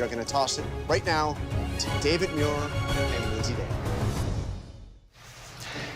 are going to toss it right now to David Muir and Lindsay Davis.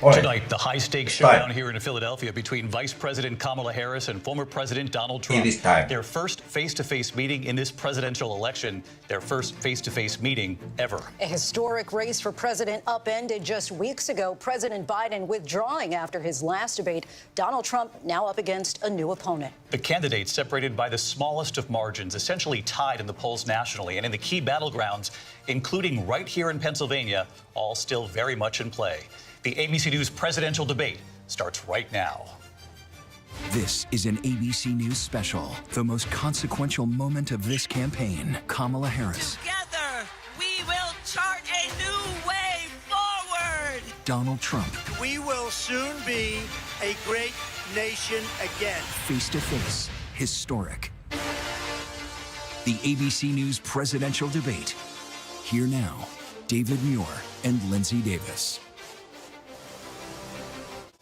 Tonight, the high-stakes showdown here in Philadelphia between Vice President Kamala Harris and former President Donald Trump. It is time. Their first face-to-face meeting in this presidential election, their first face-to-face meeting ever. A historic race for president upended just weeks ago. President Biden withdrawing after his last debate. Donald Trump now up against a new opponent. The candidates separated by the smallest of margins, essentially tied in the polls nationally and in the key battlegrounds, including right here in Pennsylvania, all still very much in play. The ABC News presidential debate starts right now. This is an ABC News special, the most consequential moment of this campaign. Kamala Harris. Together, we will chart a new way forward. Donald Trump. We will soon be a great nation again. Face to face, historic. The ABC News presidential debate. Here now, David Muir and Lindsay Davis.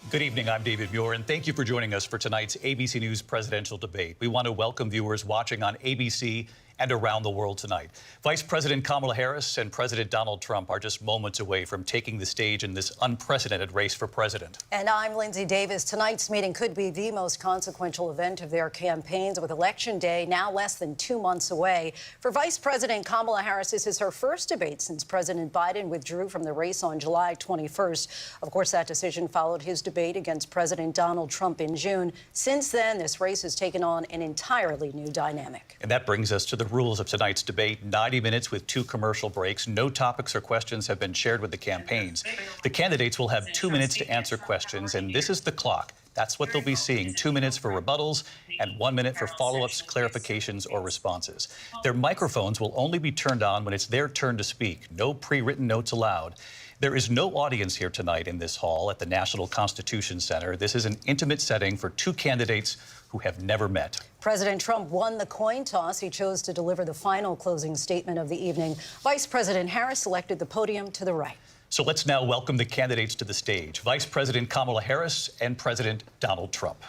Good evening, I'm David Muir, and thank you for joining us for tonight's ABC News presidential debate. We want to welcome viewers watching on ABC and around the world tonight. Vice President Kamala Harris and President Donald Trump are just moments away from taking the stage in this unprecedented race for president. And I'm Lindsay Davis. Tonight's meeting could be the most consequential event of their campaigns, with Election Day now less than 2 months away. For Vice President Kamala Harris, this is her first debate since President Biden withdrew from the race on July 21st. Of course, that decision followed his debate against President Donald Trump in June. Since then, this race has taken on an entirely new dynamic. And that brings us to the rules of tonight's debate. 90 minutes with 2 commercial breaks. No topics or questions have been shared with the campaigns. The candidates will have 2 minutes to answer questions, and this is the clock. That's what they'll be seeing. 2 minutes for rebuttals and 1 minute for follow-ups, clarifications, or responses. Their microphones will only be turned on when it's their turn to speak. No pre-written notes allowed. There is no audience here tonight in this hall at the National Constitution Center. This is an intimate setting for 2 candidates who have never met. President Trump won the coin toss. He chose to deliver the final closing statement of the evening. Vice President Harris selected the podium to the right. So let's now welcome the candidates to the stage. Vice President Kamala Harris and President Donald Trump.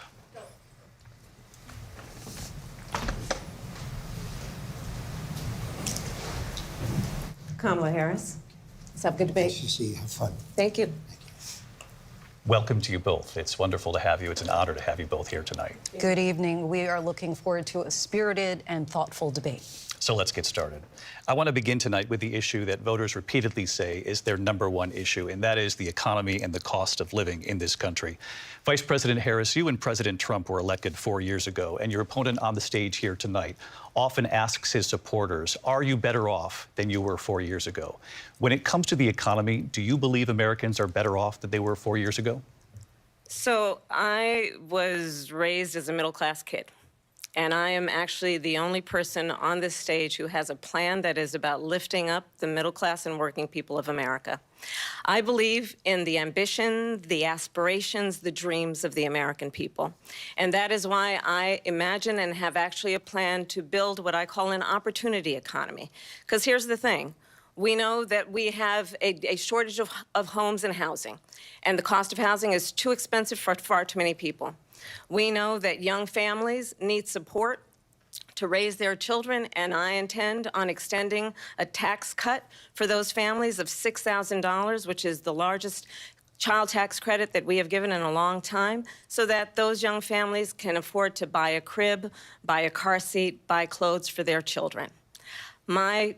Kamala Harris. Let's have a good debate. Nice to see you. Have fun. Thank you. Welcome to you both. It's wonderful to have you. It's an honor to have you both here tonight. Good evening. We are looking forward to a spirited and thoughtful debate. So let's get started. I want to begin tonight with the issue that voters repeatedly say is their #1 issue, and that is the economy and the cost of living in this country. Vice President Harris, you and President Trump were elected 4 years ago, and your opponent on the stage here tonight often asks his supporters, are you better off than you were 4 years ago? When it comes to the economy, do you believe Americans are better off than they were 4 years ago? So I was raised as a middle-class kid, and I am actually the only person on this stage who has a plan that is about lifting up the middle class and working people of America. I believe in the ambition, the aspirations, the dreams of the American people. And that is why I imagine and have actually a plan to build what I call an opportunity economy. Because here's the thing. We know that we have a shortage of homes and housing, and the cost of housing is too expensive for far too many people. We know that young families need support to raise their children, and I intend on extending a tax cut for those families of $6,000, which is the largest child tax credit that we have given in a long time, so that those young families can afford to buy a crib, buy a car seat, buy clothes for their children. My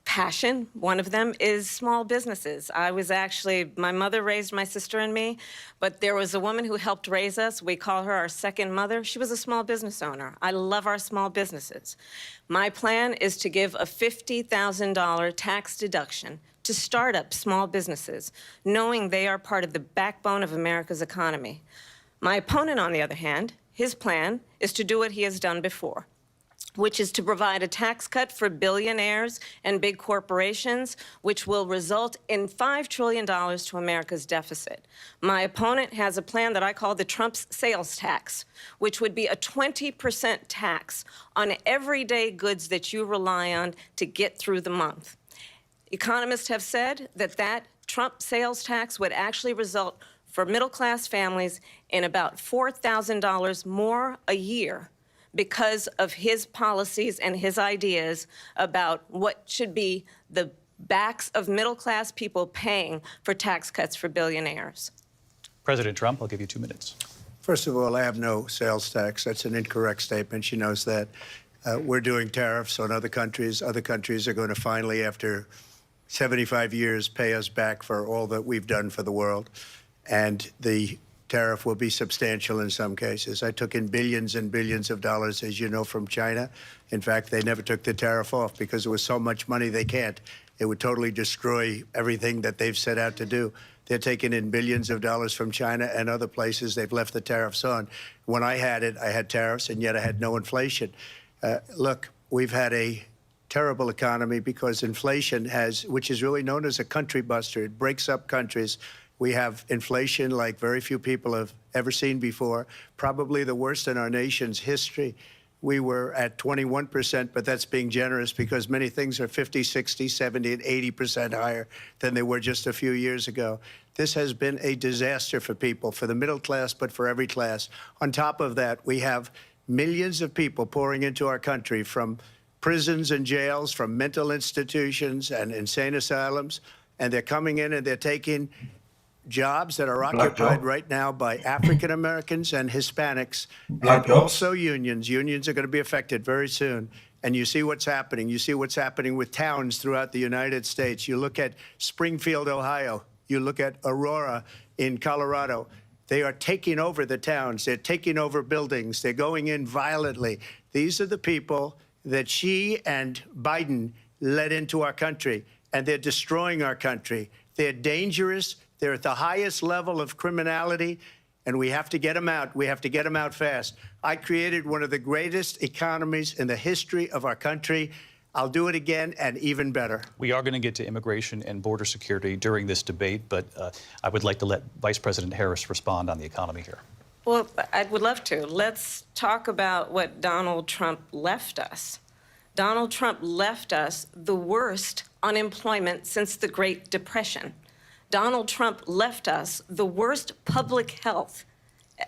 passion, one of them, is small businesses. My mother raised my sister and me, but there was a woman who helped raise us. We call her our second mother. She was a small business owner. I love our small businesses. My plan is to give a $50,000 tax deduction to start up small businesses, knowing they are part of the backbone of America's economy. My opponent, on the other hand, his plan is to do what he has done before, which is to provide a tax cut for billionaires and big corporations, which will result in $5 trillion to America's deficit. My opponent has a plan that I call the Trump's sales tax, which would be a 20% tax on everyday goods that you rely on to get through the month. Economists have said that that Trump sales tax would actually result for middle-class families in about $4,000 more a year because of his policies and his ideas about what should be the backs of middle-class people paying for tax cuts for billionaires. President Trump, I'll give you 2 minutes. First of all, I have no sales tax. That's an incorrect statement. She knows that. We're doing tariffs on other countries. Other countries are going to finally, after 75 years, pay us back for all that we've done for the world. And the tariff will be substantial in some cases. I took in billions and billions of dollars, as you know, from China. In fact, they never took the tariff off because there was so much money they can't. It would totally destroy everything that they've set out to do. They're taking in billions of dollars from China and other places. They've left the tariffs on. When I had it, I had tariffs, and yet I had no inflation. Look, we've had a terrible economy because inflation has, which is really known as a country buster. It breaks up countries. We have inflation like very few people have ever seen before, probably the worst in our nation's history. We were at 21%, but that's being generous because many things are 50, 60, 70, and 80% higher than they were just a few years ago. This has been a disaster for people, for the middle class, but for every class. On top of that, we have millions of people pouring into our country from prisons and jails, from mental institutions and insane asylums, and they're coming in and they're taking jobs that are occupied right now by African Americans and Hispanics, and also unions. Unions are going to be affected very soon. And you see what's happening. You see what's happening with towns throughout the United States. You look at Springfield, Ohio. You look at Aurora in Colorado. They are taking over the towns. They're taking over buildings. They're going in violently. These are the people that Xi and Biden led into our country, and they're destroying our country. They're dangerous. They're at the highest level of criminality, and we have to get them out. We have to get them out fast. I created one of the greatest economies in the history of our country. I'll do it again and even better. We are going to get to immigration and border security during this debate, but I would like to let Vice President Harris respond on the economy here. Well, I would love to. Let's talk about what Donald Trump left us. Donald Trump left us the worst unemployment since the Great Depression. Donald Trump left us the worst public health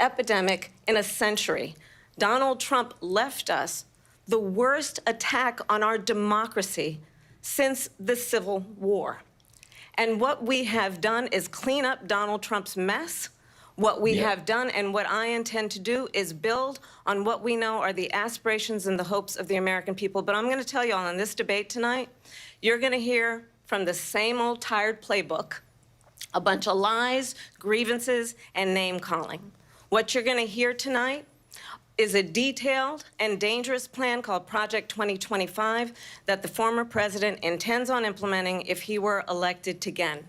epidemic in a century. Donald Trump left us the worst attack on our democracy since the Civil War. And what we have done is clean up Donald Trump's mess. What we have done and what I intend to do is build on what we know are the aspirations and the hopes of the American people. But I'm going to tell you all in this debate tonight, you're going to hear from the same old tired playbook, a bunch of lies, grievances, and name-calling. What you're going to hear tonight is a detailed and dangerous plan called Project 2025 that the former president intends on implementing if he were elected again.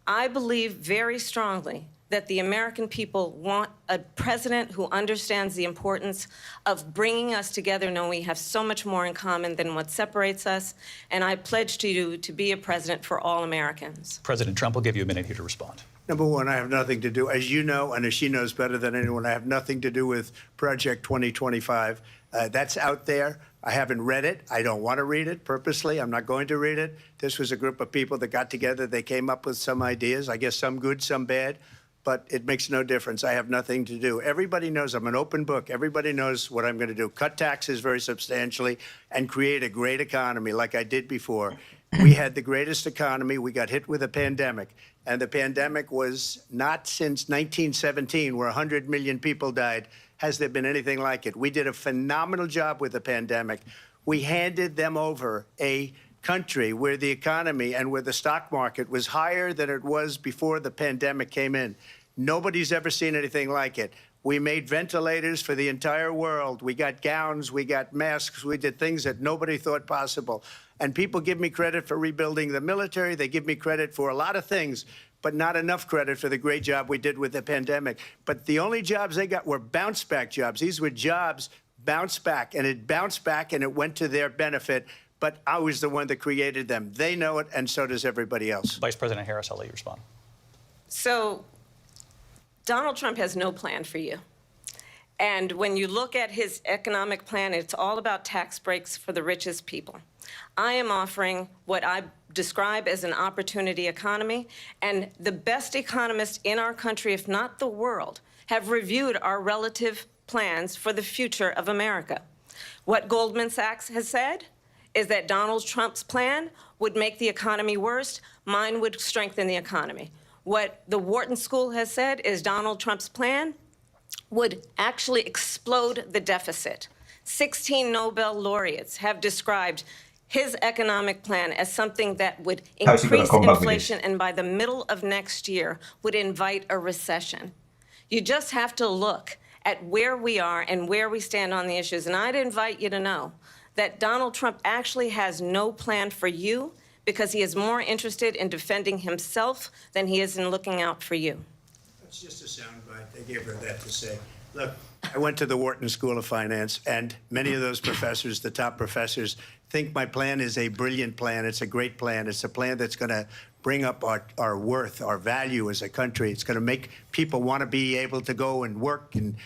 I believe very strongly that the American people want a president who understands the importance of bringing us together, knowing we have so much more in common than what separates us. And I pledge to you to be a president for all Americans. President Trump will give you a minute here to respond. Number one, I have nothing to do, as you know, and as she knows better than anyone, I have nothing to do with Project 2025. That's out there. I haven't read it. I don't want to read it purposely. I'm not going to read it. This was a group of people that got together. They came up with some ideas, I guess some good, some bad. But it makes no difference. I have nothing to do. Everybody knows I'm an open book. Everybody knows what I'm going to do. Cut taxes very substantially and create a great economy like I did before. We had the greatest economy. We got hit with a pandemic. And the pandemic was not since 1917, where 100 million people died, has there been anything like it. We did a phenomenal job with the pandemic. We handed them over a country where the economy and where the stock market was higher than it was before the pandemic came in. Nobody's ever seen anything like it. We made ventilators for the entire world. We got gowns, we got masks, we did things that nobody thought possible. And people give me credit for rebuilding the military. They give me credit for a lot of things, but not enough credit for the great job we did with the pandemic. But the only jobs they got were bounce back jobs. These were jobs bounced back, and it bounced back and it went to their benefit. But I was the one that created them. They know it, and so does everybody else. Vice President Harris, I'll let you respond. So Donald Trump has no plan for you. And when you look at his economic plan, it's all about tax breaks for the richest people. I am offering what I describe as an opportunity economy, and the best economists in our country, if not the world, have reviewed our relative plans for the future of America. What Goldman Sachs has said is that Donald Trump's plan would make the economy worse. Mine would strengthen the economy. What the Wharton School has said is Donald Trump's plan would actually explode the deficit. 16 Nobel laureates have described his economic plan as something that would increase inflation and by the middle of next year would invite a recession. You just have to look at where we are and where we stand on the issues. And I'd invite you to know that Donald Trump actually has no plan for you because he is more interested in defending himself than he is in looking out for you. That's just a soundbite. They gave her that to say. Look, I went to the Wharton School of Finance, and many of those professors, the top professors, think my plan is a brilliant plan. It's a great plan. It's a plan that's going to bring up our worth, our value as a country. It's going to make people want to be able to go and work and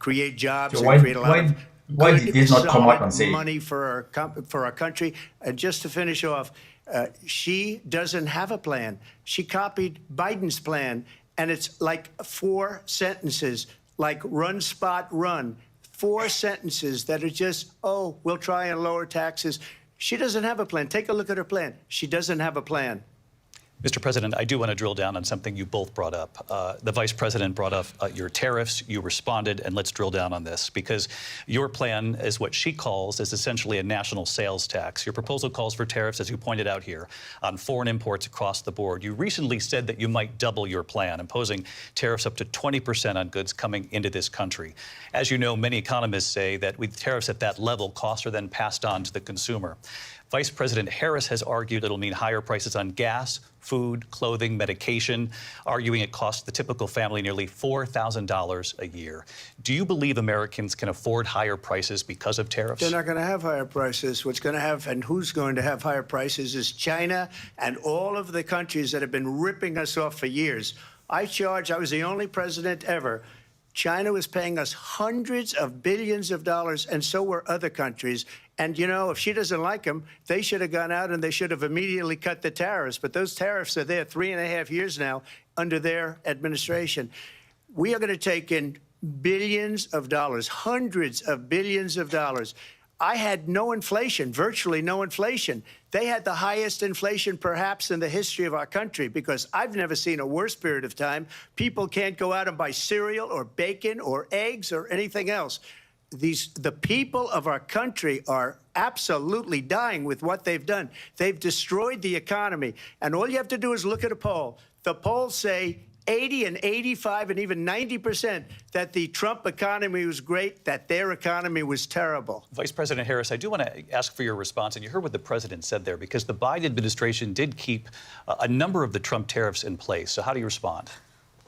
create jobs and create a lot of why did this not come out and say money for our country. And just to finish off, she doesn't have a plan. She copied Biden's plan, and it's like 4 sentences, like run, spot, run. 4 sentences that are just, oh, we'll try and lower taxes. She doesn't have a plan. Take a look at her plan. She doesn't have a plan. Mr. President, I do want to drill down on something you both brought up. The Vice President brought up your tariffs. You responded, and let's drill down on this, because your plan is what she calls is essentially a national sales tax. Your proposal calls for tariffs, as you pointed out here, on foreign imports across the board. You recently said that you might double your plan, imposing tariffs up to 20% on goods coming into this country. As you know, many economists say that with tariffs at that level, costs are then passed on to the consumer. Vice President Harris has argued it'll mean higher prices on gas, food, clothing, medication, arguing it costs the typical family nearly $4,000 a year. Do you believe Americans can afford higher prices because of tariffs? They're not going to have higher prices. What's going to have and who's going to have higher prices is China and all of the countries that have been ripping us off for years. I was the only president ever. China was paying us hundreds of billions of dollars, and so were other countries. And, you know, if she doesn't like them, they should have gone out and they should have immediately cut the tariffs. But those tariffs are there 3.5 years now under their administration. We are going to take in billions of dollars, hundreds of billions of dollars. I had no inflation, virtually no inflation. They had the highest inflation perhaps in the history of our country, because I've never seen a worse period of time. People can't go out and buy cereal or bacon or eggs or anything else. The people of our country are absolutely dying with what they've done. They've destroyed the economy. And all you have to do is look at a poll. The polls say 80 and 85 and even 90% that the Trump economy was great, that their economy was terrible. Vice President Harris, I do want to ask for your response, and you heard what the president said there, because the Biden administration did keep a number of the Trump tariffs in place. So how do you respond?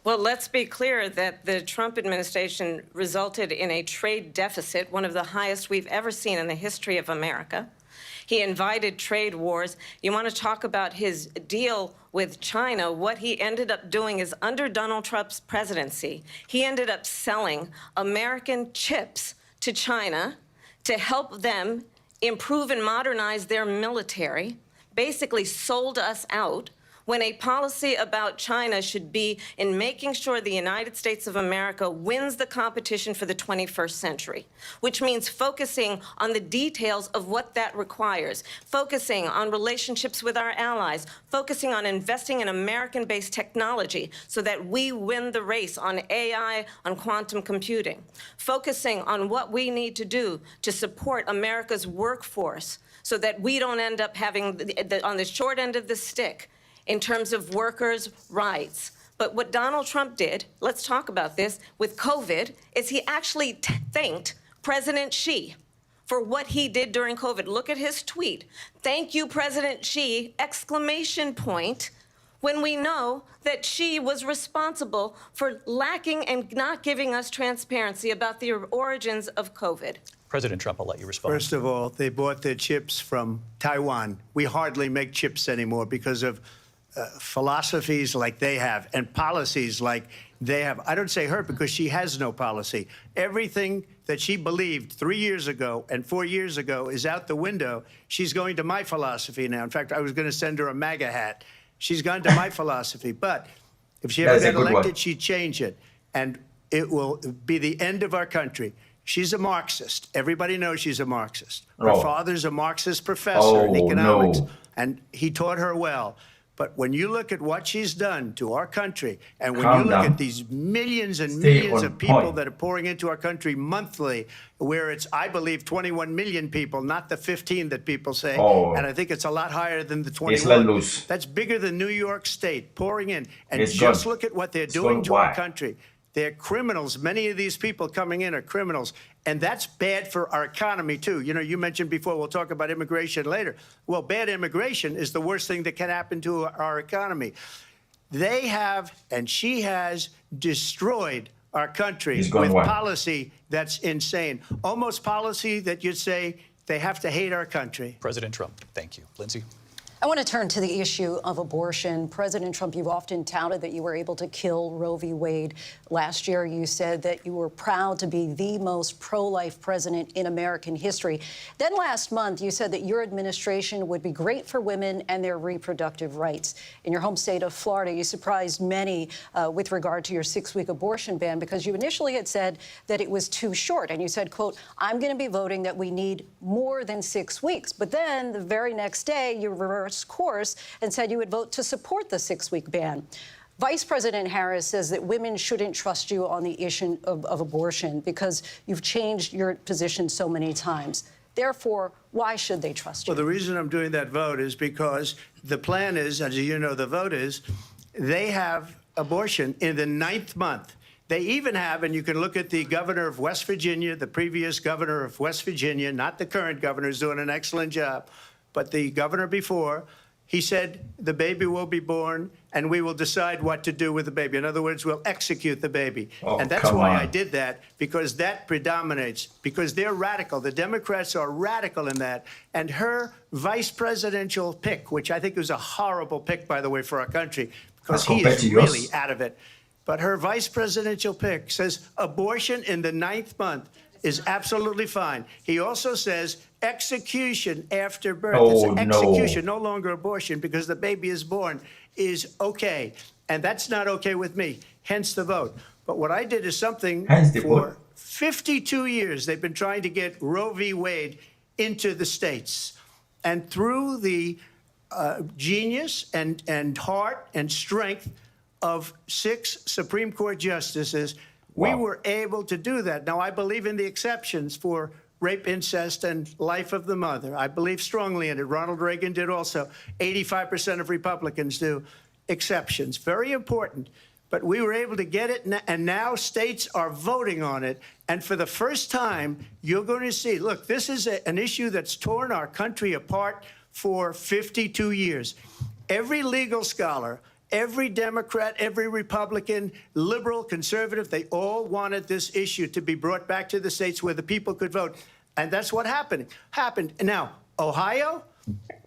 Well, let's be clear that the Trump administration resulted in a trade deficit, one of the highest we've ever seen in the history of America. He invited trade wars. You want to talk about his deal with China? What he ended up doing is, under Donald Trump's presidency, he ended up selling American chips to China to help them improve and modernize their military, basically sold us out, when a policy about China should be in making sure the United States of America wins the competition for the 21st century, which means focusing on the details of what that requires, focusing on relationships with our allies, focusing on investing in American-based technology so that we win the race on AI, on quantum computing, focusing on what we need to do to support America's workforce so that we don't end up having, on the short end of the stick, in terms of workers' rights. But what Donald Trump did, let's talk about this, with COVID, is he actually thanked President Xi for what he did during COVID. Look at his tweet. Thank you, President Xi, exclamation point, when we know that Xi was responsible for lacking and not giving us transparency about the origins of COVID. President Trump, I'll let you respond. First of all, they bought their chips from Taiwan. We hardly make chips anymore because of philosophies like they have and policies like they have. I don't say her because she has no policy. Everything that she believed 3 years ago and 4 years ago is out the window. She's going to my philosophy now. In fact, I was going to send her a MAGA hat. She's gone to my philosophy. But if she ever got elected, she'd change it. And it will be the end of our country. She's a Marxist. Everybody knows she's a Marxist. Her father's a Marxist professor in economics, and he taught her well. But when you look at what she's done to our country, and when you look at these millions and millions of people that are pouring into our country monthly, where it's, I believe, 21 million people, not the 15 that people say, and I think it's a lot higher than the 21. That's bigger than New York State pouring in. And just look at what they're doing to our country. They're criminals. Many of these people coming in are criminals. And that's bad for our economy, too. You know, you mentioned before, we'll talk about immigration later. Well, bad immigration is the worst thing that can happen to our economy. They have, and she has, destroyed our country with policy that's insane. Almost policy that you'd say they have to hate our country. President Trump, thank you. Lindsay? I want to turn to the issue of abortion. President Trump, you've often touted that you were able to kill Roe v. Wade. Last year, you said that you were proud to be the most pro-life president in American history. Then last month, you said that your administration would be great for women and their reproductive rights. In your home state of Florida, you surprised many with regard to your 6-week abortion ban because you initially had said that it was too short. And you said, quote, I'm going to be voting that we need more than 6 weeks. But then the very next day, you reversed course and said you would vote to support the 6-week ban. Vice President Harris says that women shouldn't trust you on the issue of abortion because you've changed your position so many times. Therefore, why should they trust you? Well, the reason I'm doing that vote is because the plan is, as you know, the vote is, they have abortion in the 9th month. They even have, and you can look at the governor of West Virginia, the previous governor of West Virginia, not the current governor, who's doing an excellent job, but the governor before, he said the baby will be born and we will decide what to do with the baby. In other words, we'll execute the baby. And that's why I did that, because that predominates, because they're radical. The Democrats are radical in that. And her vice presidential pick, which I think was a horrible pick, by the way, for our country, because he is really out of it. But her vice presidential pick says abortion in the 9th month is absolutely fine. He also says execution after birth. It's execution, no longer abortion, because the baby is born, is okay. And that's not okay with me, hence the vote. But what I did is something for 52 years, they've been trying to get Roe v. Wade into the states. And through the genius and heart and strength of 6 Supreme Court justices, we were able to do that. Now, I believe in the exceptions for rape, incest, and life of the mother. I believe strongly in it. Ronald Reagan did also. 85% of Republicans do. Exceptions. Very important. But we were able to get it, and now states are voting on it. And for the first time, you're going to see, look, this is an issue that's torn our country apart for 52 years. Every legal scholar, every Democrat, every Republican, liberal, conservative, they all wanted this issue to be brought back to the states where the people could vote. And that's what happened. Now, Ohio,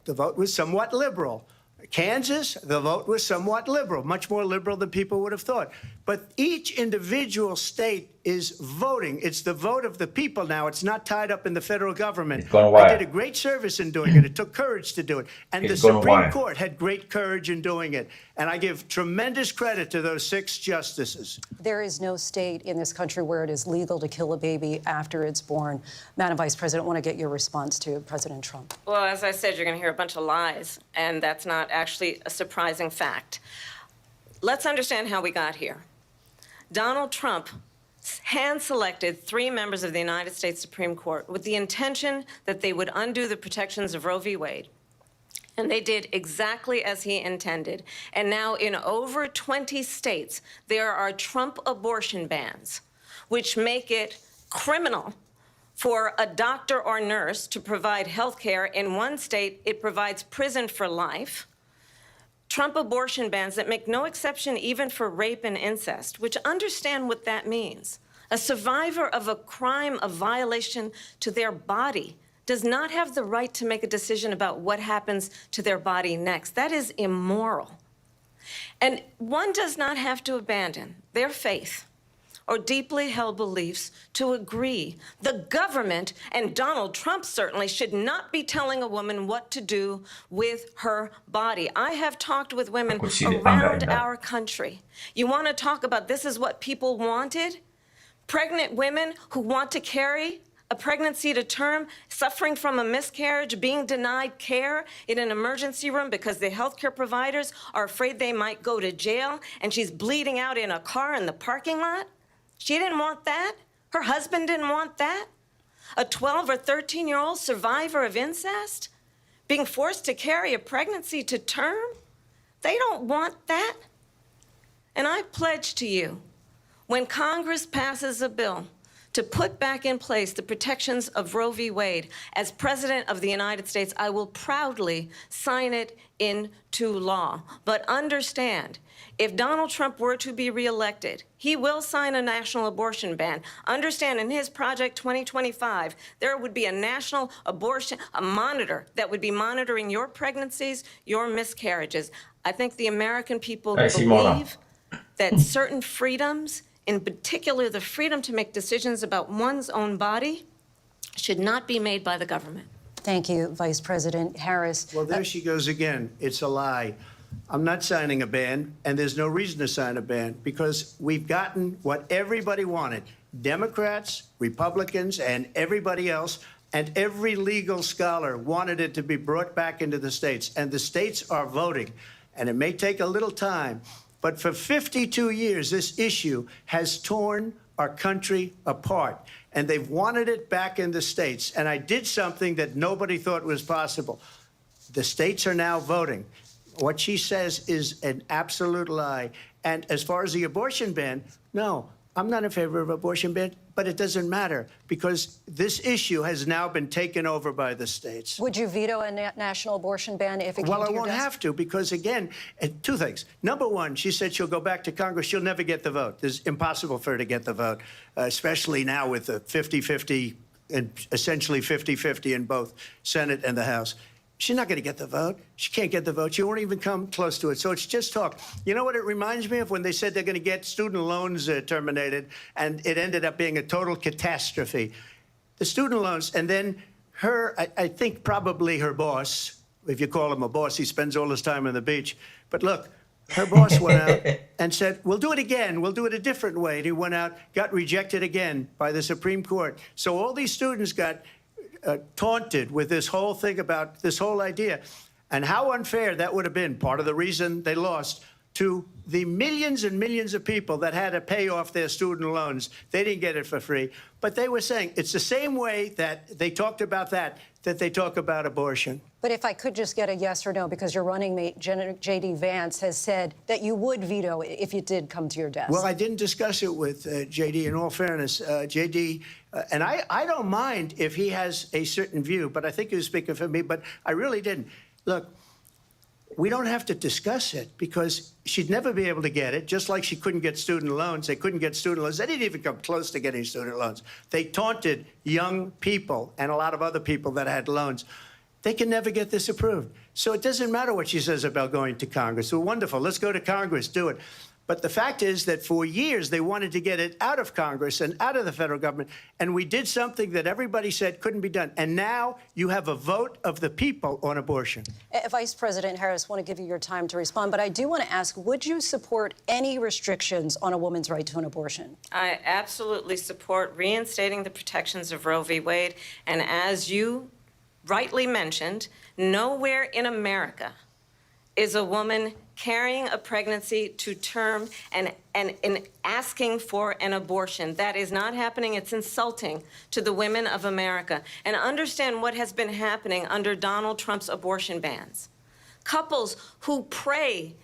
the vote was somewhat liberal. Kansas, the vote was somewhat liberal, much more liberal than people would have thought. But each individual state is voting. It's the vote of the people now. It's not tied up in the federal government. I did a great service in doing it. It took courage to do it. And the Supreme Court had great courage in doing it. And I give tremendous credit to those 6 justices. There is no state in this country where it is legal to kill a baby after it's born. Madam Vice President, I want to get your response to President Trump. Well, as I said, you're going to hear a bunch of lies, and that's not actually a surprising fact. Let's understand how we got here. Donald Trump hand-selected 3 members of the United States Supreme Court with the intention that they would undo the protections of Roe v. Wade. And they did exactly as he intended. And now in over 20 states, there are Trump abortion bans, which make it criminal for a doctor or nurse to provide health care. In one state, it provides prison for life. Trump abortion bans that make no exception even for rape and incest, which understand what that means. A survivor of a crime of violation to their body does not have the right to make a decision about what happens to their body next. That is immoral. And one does not have to abandon their faith or deeply held beliefs to agree. The government, and Donald Trump certainly, should not be telling a woman what to do with her body. I have talked with women around our country. You want to talk about this is what people wanted? Pregnant women who want to carry a pregnancy to term, suffering from a miscarriage, being denied care in an emergency room because the healthcare providers are afraid they might go to jail, and she's bleeding out in a car in the parking lot. She didn't want that. Her husband didn't want that. A 12 or 13-year-old survivor of incest being forced to carry a pregnancy to term. They don't want that. And I pledge to you, when Congress passes a bill to put back in place the protections of Roe v. Wade, as President of the United States, I will proudly sign it into law. But understand, if Donald Trump were to be reelected, he will sign a national abortion ban. Understand, in his Project 2025, there would be a national abortion, a monitor that would be monitoring your pregnancies, your miscarriages. I think the American people believe that certain freedoms, in particular the freedom to make decisions about one's own body, should not be made by the government. Thank you, Vice President Harris. Well, there she goes again. It's a lie. I'm not signing a ban, and there's no reason to sign a ban, because we've gotten what everybody wanted. Democrats, Republicans, and everybody else, and every legal scholar wanted it to be brought back into the states, and the states are voting. And it may take a little time, but for 52 years, this issue has torn our country apart, and they've wanted it back in the states. And I did something that nobody thought was possible. The states are now voting. What she says is an absolute lie. And as far as the abortion ban, no, I'm not in favor of abortion ban, but it doesn't matter, because this issue has now been taken over by the states. Would you veto a national abortion ban if it came to your desk? Well, I won't have to, because, again, two things. Number one, she said she'll go back to Congress. She'll never get the vote. It's impossible for her to get the vote, especially now with the 50-50, and essentially 50-50 in both Senate and the House. She's not going to get the vote. She can't get the vote. She won't even come close to it. So it's just talk. You know what it reminds me of? When they said they're going to get student loans terminated, and it ended up being a total catastrophe. The student loans, and then her, I think probably her boss, if you call him a boss, he spends all his time on the beach. But look, her boss went out and said, we'll do it again. We'll do it a different way. And he went out, got rejected again by the Supreme Court. So all these students got taunted with this whole thing about this whole idea, and how unfair that would have been. Part of the reason they lost to the millions and millions of people that had to pay off their student loans. They didn't get it for free, but they were saying it's the same way that they talked about that they talk about abortion. But if I could just get a yes or no, because your running mate, J.D. Vance, has said that you would veto it if it did come to your desk. Well, I didn't discuss it with J.D. In all fairness, J.D., and I don't mind if he has a certain view, but I think he was speaking for me, but I really didn't. Look, we don't have to discuss it, because she'd never be able to get it, just like she couldn't get student loans. They couldn't get student loans. They didn't even come close to getting student loans. They taunted young people and a lot of other people that had loans. They can never get this approved. So it doesn't matter what she says about going to Congress. Well, wonderful. Let's go to Congress. Do it. But the fact is that for years, they wanted to get it out of Congress and out of the federal government. And we did something that everybody said couldn't be done. And now you have a vote of the people on abortion. Vice President Harris, I want to give you your time to respond, but I do want to ask, would you support any restrictions on a woman's right to an abortion? I absolutely support reinstating the protections of Roe v. Wade. And as you rightly mentioned, nowhere in America is a woman carrying a pregnancy to term and asking for an abortion. That is not happening. It's insulting to the women of America. And understand what has been happening under Donald Trump's abortion bans. Couples who pray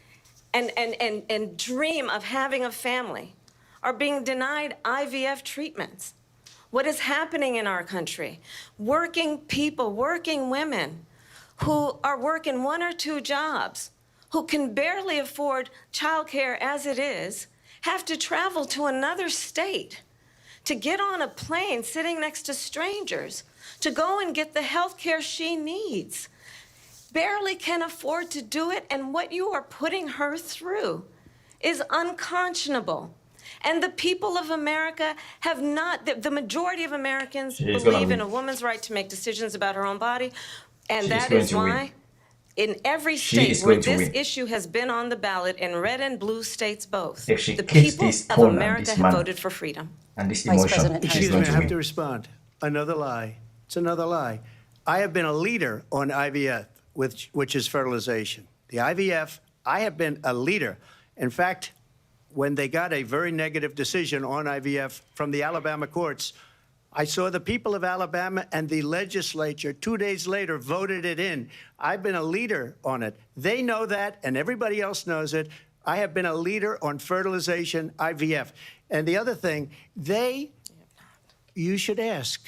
and dream of having a family are being denied IVF treatments. What is happening in our country? Working people, working women who are working 1 or 2 jobs, who can barely afford childcare as it is, have to travel to another state to get on a plane sitting next to strangers to go and get the health care she needs. Barely can afford to do it, and what you are putting her through is unconscionable. And the people of America have not, the majority of Americans believe in a woman's right to make decisions about her own body, and that is why in every state where this issue has been on the ballot, in red and blue states both, the people of America have voted for freedom. And this Vice emotion President is Excuse going me, I to have win. to respond. Another lie. It's another lie. I have been a leader on IVF, which is fertilization. The IVF, I have been a leader. In fact, when they got a very negative decision on IVF from the Alabama courts, I saw the people of Alabama and the legislature 2 days later voted it in. I've been a leader on it. They know that, and everybody else knows it. I have been a leader on fertilization, IVF. And the other thing, you should ask,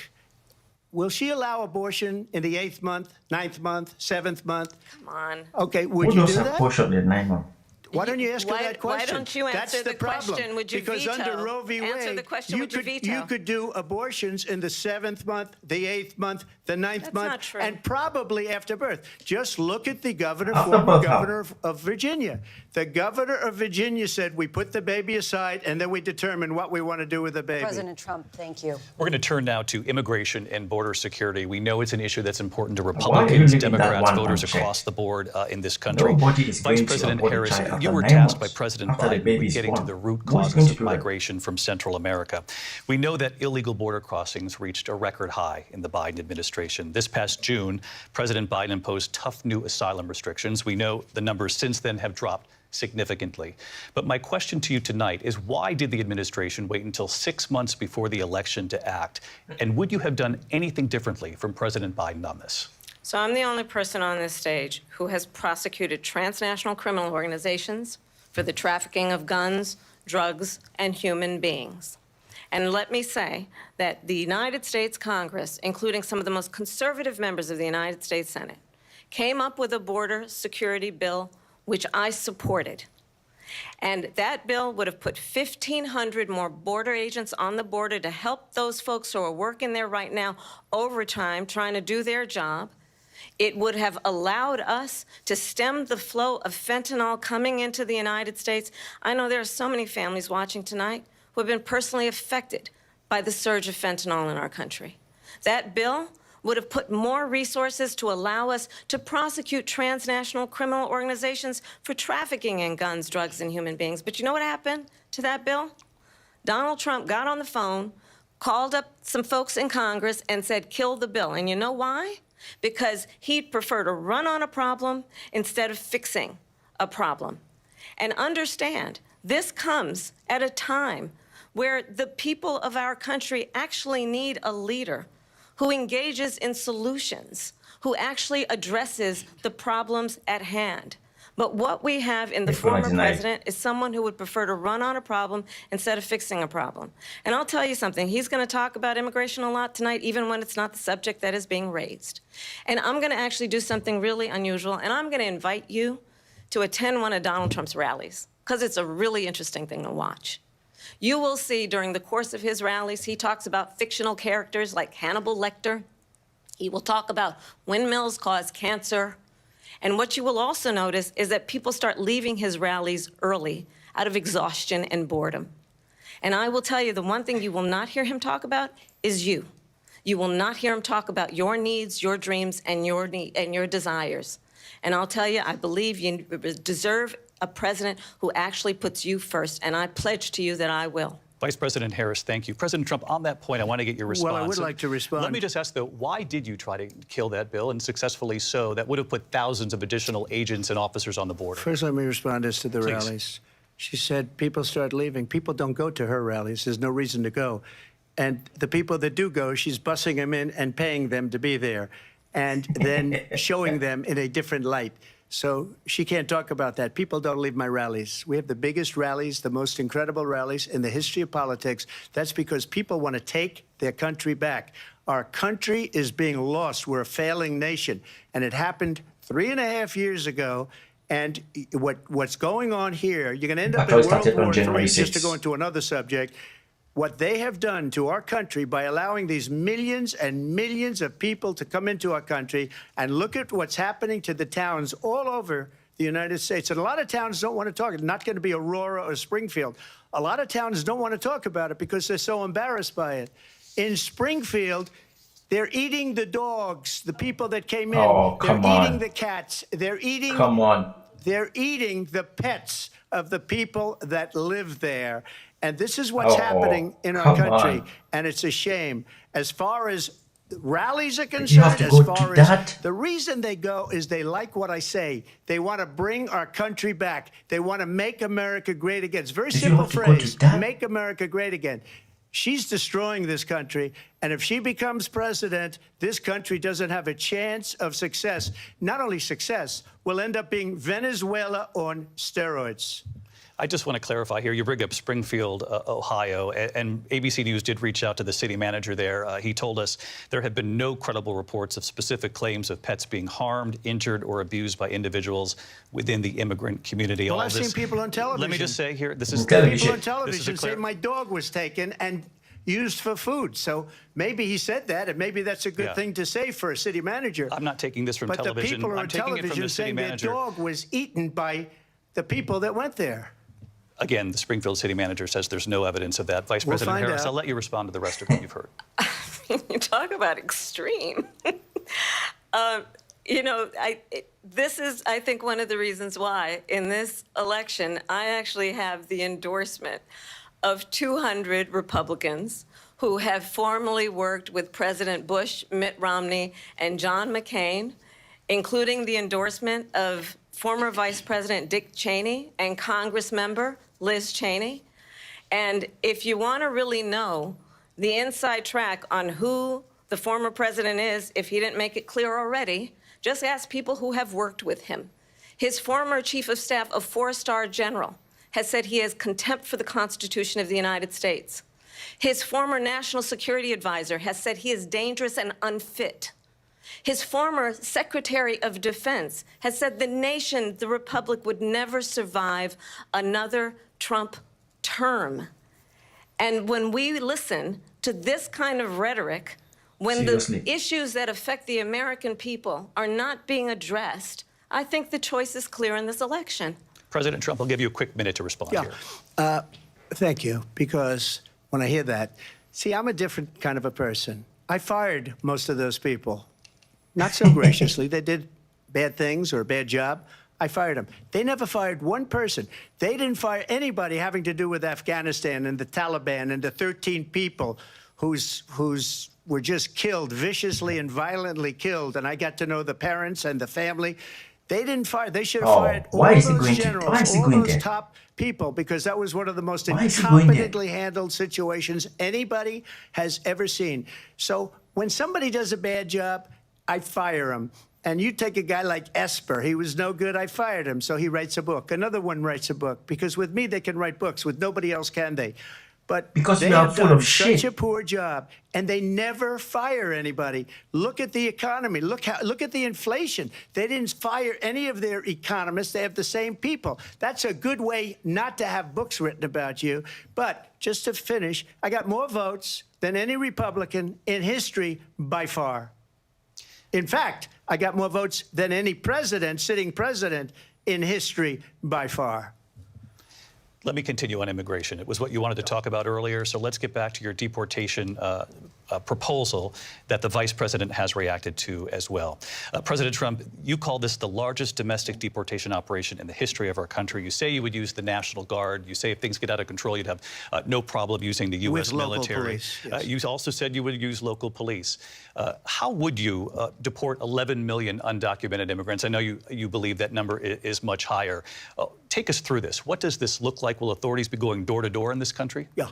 will she allow abortion in the 8th month, 9th month, 7th month? Come on. Okay, would Who you does do a that? push up the 9 month? Why don't you ask her Why- that question? why don't you That's answer the the problem. question, would you because veto? under Roe v. Wade, Answer the question, would you veto? you could do abortions in the 7th month, the 8th month, the 9th That's month, not true. and probably after birth. Just look at the After former birth, governor of Virginia. The governor of Virginia said, we put the baby aside, and then we determine what we want to do with the baby. President Trump, thank you. We're going to turn now to immigration and border security. We know it's an issue that's important to are you Republicans, leaving that Democrats, one voters unchecked? across the board in this country. Nobody is Vice going to President abort a Harris, child after you were 9 tasked by months, President after the Biden baby with is getting to born. the root Who is causes going to of do that? migration from Central America. We know that illegal border crossings reached a record high in the Biden administration. This past June, President Biden imposed tough new asylum restrictions. We know the numbers since then have dropped significantly. But my question to you tonight is, why did the administration wait until 6 months before the election to act? And would you have done anything differently from President Biden on this? So I'm the only person on this stage who has prosecuted transnational criminal organizations for the trafficking of guns, drugs, and human beings. And let me say that the United States Congress, including some of the most conservative members of the United States Senate, came up with a border security bill which I supported. And that bill would have put 1,500 more border agents on the border to help those folks who are working there right now overtime, trying to do their job. It would have allowed us to stem the flow of fentanyl coming into the United States. I know there are so many families watching tonight who have been personally affected by the surge of fentanyl in our country. That bill would have put more resources to allow us to prosecute transnational criminal organizations for trafficking in guns, drugs, and human beings. But you know what happened to that bill? Donald Trump got on the phone, called up some folks in Congress, and said, kill the bill. And you know why? Because he'd prefer to run on a problem instead of fixing a problem. And understand, this comes at a time where the people of our country actually need a leader who engages in solutions, who actually addresses the problems at hand. But what we have in the former president is someone who would prefer to run on a problem instead of fixing a problem. And I'll tell you something, he's going to talk about immigration a lot tonight, even when it's not the subject that is being raised. And I'm going to actually do something really unusual, and I'm going to invite you to attend one of Donald Trump's rallies, because it's a really interesting thing to watch. You will see during the course of his rallies, he talks about fictional characters like Hannibal Lecter. He will talk about windmills cause cancer. And what you will also notice is that people start leaving his rallies early out of exhaustion and boredom. And I will tell you, the one thing you will not hear him talk about is you. You will not hear him talk about your needs, your dreams, and your desires. And I'll tell you, I believe you deserve a president who actually puts you first, and I pledge to you that I will. Vice President Harris, thank you. President Trump, on that point, I want to get your response. Well, I would like to respond. Let me just ask, though, why did you try to kill that bill, and successfully so, that would have put thousands of additional agents and officers on the border? First, let me respond as to the Please. rallies. She said people start leaving. People don't go to her rallies. There's no reason to go. And the people that do go, she's bussing them in and paying them to be there, and then showing them in a different light. So she can't talk about that. People don't leave my rallies. We have the biggest rallies, the most incredible rallies in the history of politics. That's because people want to take their country back. Our country is being lost. We're a failing nation. And it happened 3.5 years ago. And what's going on here, you're going to end up in World War III, just to go into another subject. What they have done to our country by allowing these millions and millions of people to come into our country, and look at what's happening to the towns all over the United States. And a lot of towns don't want to talk. It's not going to be Aurora or Springfield. A lot of towns don't want to talk about it because they're so embarrassed by it. In Springfield, they're eating the dogs, the people that came in. Oh, they're come on. eating the cats. They're eating. Come on. They're eating the pets of the people that live there. And this is what's happening in our country, and it's a shame. As far as rallies are concerned, as far as the reason they go is they like what I say. They want to bring our country back. They want to make America great again. It's a very simple phrase, make America great again. She's destroying this country, and if she becomes president, this country doesn't have a chance of success. Not only success, we'll end up being Venezuela on steroids. I just want to clarify here. You bring up Springfield, Ohio, and ABC News did reach out to the city manager there. He told us there have been no credible reports of specific claims of pets being harmed, injured, or abused by individuals within the immigrant community. Well, I've seen people on television. Let me just say here, this is people on television say my dog was taken and used for food. So maybe he said that, and maybe that's a good thing to say for a city manager. I'm not taking this from television. But the people on television saying their dog was eaten by the people that went there. Again, the Springfield city manager says there's no evidence of that. Vice President Harris, I'll let you respond to the rest of what you've heard. You talk about extreme. You know, this is, I think, one of the reasons why in this election I actually have the endorsement of 200 Republicans who have formerly worked with President Bush, Mitt Romney, and John McCain, including the endorsement of former Vice President Dick Cheney and Congress member Liz Cheney. And if you want to really know the inside track on who the former president is, if he didn't make it clear already, just ask people who have worked with him. His former chief of staff, a 4-star general, has said he has contempt for the Constitution of the United States. His former national security advisor has said he is dangerous and unfit. His former Secretary of Defense has said the nation, the Republic, would never survive another Trump term. And when we listen to this kind of rhetoric, when the issues that affect the American people are not being addressed, I think the choice is clear in this election. President Trump, I'll give you a quick minute to respond here. Thank you, because when I hear that, see, I'm a different kind of a person. I fired most of those people. Not so graciously. They did bad things or a bad job. I fired them. They never fired one person. They didn't fire anybody having to do with Afghanistan and the Taliban and the 13 people whose were just killed, viciously and violently killed. And I got to know the parents and the family. They didn't fire. They should have fired all those generals, all those top people, because that was one of the most incompetently handled situations anybody has ever seen. So when somebody does a bad job, I fire him. And you take a guy like Esper. He was no good. I fired him. So he writes a book. Another one writes a book. Because with me, they can write books. With nobody else can they. But because they you are have full done of shit. such a poor job. And they never fire anybody. Look at the economy. Look at the inflation. They didn't fire any of their economists. They have the same people. That's a good way not to have books written about you. But just to finish, I got more votes than any Republican in history by far. In fact, I got more votes than any president, sitting president, in history by far. Let me continue on immigration. It was what you wanted to talk about earlier, so let's get back to your deportation proposal that the vice president has reacted to as well. President Trump, you call this the largest domestic deportation operation in the history of our country. You say you would use the National Guard. You say if things get out of control, you'd have no problem using the U.S. military. Police, yes. You also said you would use local police. How would you deport 11 million undocumented immigrants? I know you believe that number is much higher. Take us through this. What does this look like? Will authorities be going door to door in this country? Yeah,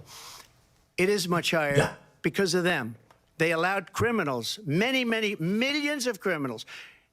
it is much higher because of them. They allowed criminals, many, many millions of criminals.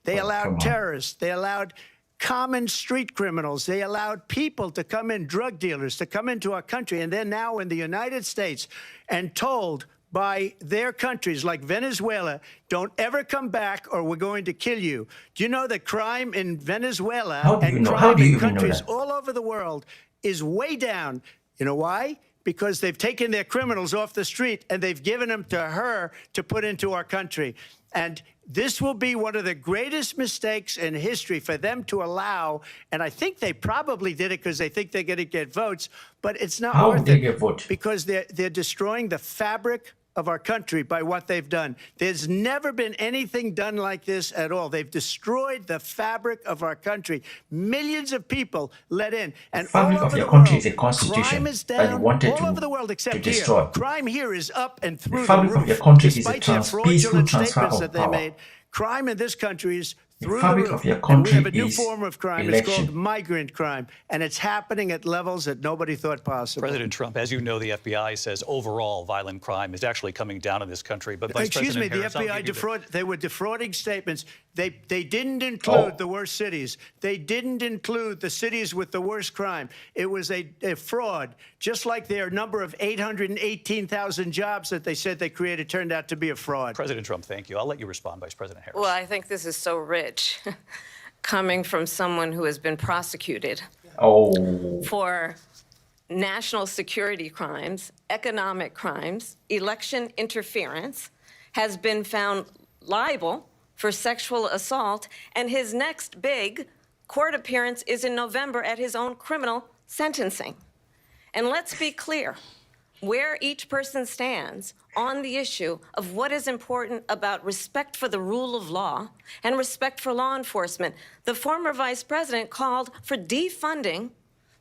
They allowed terrorists. They allowed common street criminals. They allowed people to come in, drug dealers, to come into our country. And they're now in the United States and told by their countries like Venezuela, don't ever come back or we're going to kill you. Do you know that crime in Venezuela and crime in countries all over the world is way down? You know why? Because they've taken their criminals off the street and they've given them to her to put into our country. And this will be one of the greatest mistakes in history for them to allow. And I think they probably did it because they think they're going to get votes, but it's not worth it. Get vote? Because they're destroying the fabric of our country by what they've done. There's never been anything done like this at all. They've destroyed the fabric of our country. Millions of people let in. And all fabric over of the your country world, is a constitution crime is that you down wanted all to over the world except here. destroy. Crime here is up and through The fabric roof, of your country is a despite their peaceful fraudulent transfer statements of that they power. made. Crime in this country is through the fabric roof. of your And we have a country new is form of crime. election. It's called migrant crime, and it's happening at levels that nobody thought possible. President Trump, as you know, the FBI says overall violent crime is actually coming down in this country. But Vice Excuse me, President the Harris, I'll FBI give you they were defrauding statements. They didn't include the worst cities. They didn't include the cities with the worst crime. It was a fraud, just like their number of 818,000 jobs that they said they created turned out to be a fraud. President Trump, thank you. I'll let you respond, Vice President Harris. Well, I think this is so rich, coming from someone who has been prosecuted for national security crimes, economic crimes, election interference, has been found liable for sexual assault, and his next big court appearance is in November at his own criminal sentencing. And let's be clear, where each person stands on the issue of what is important about respect for the rule of law and respect for law enforcement. The former vice president called for defunding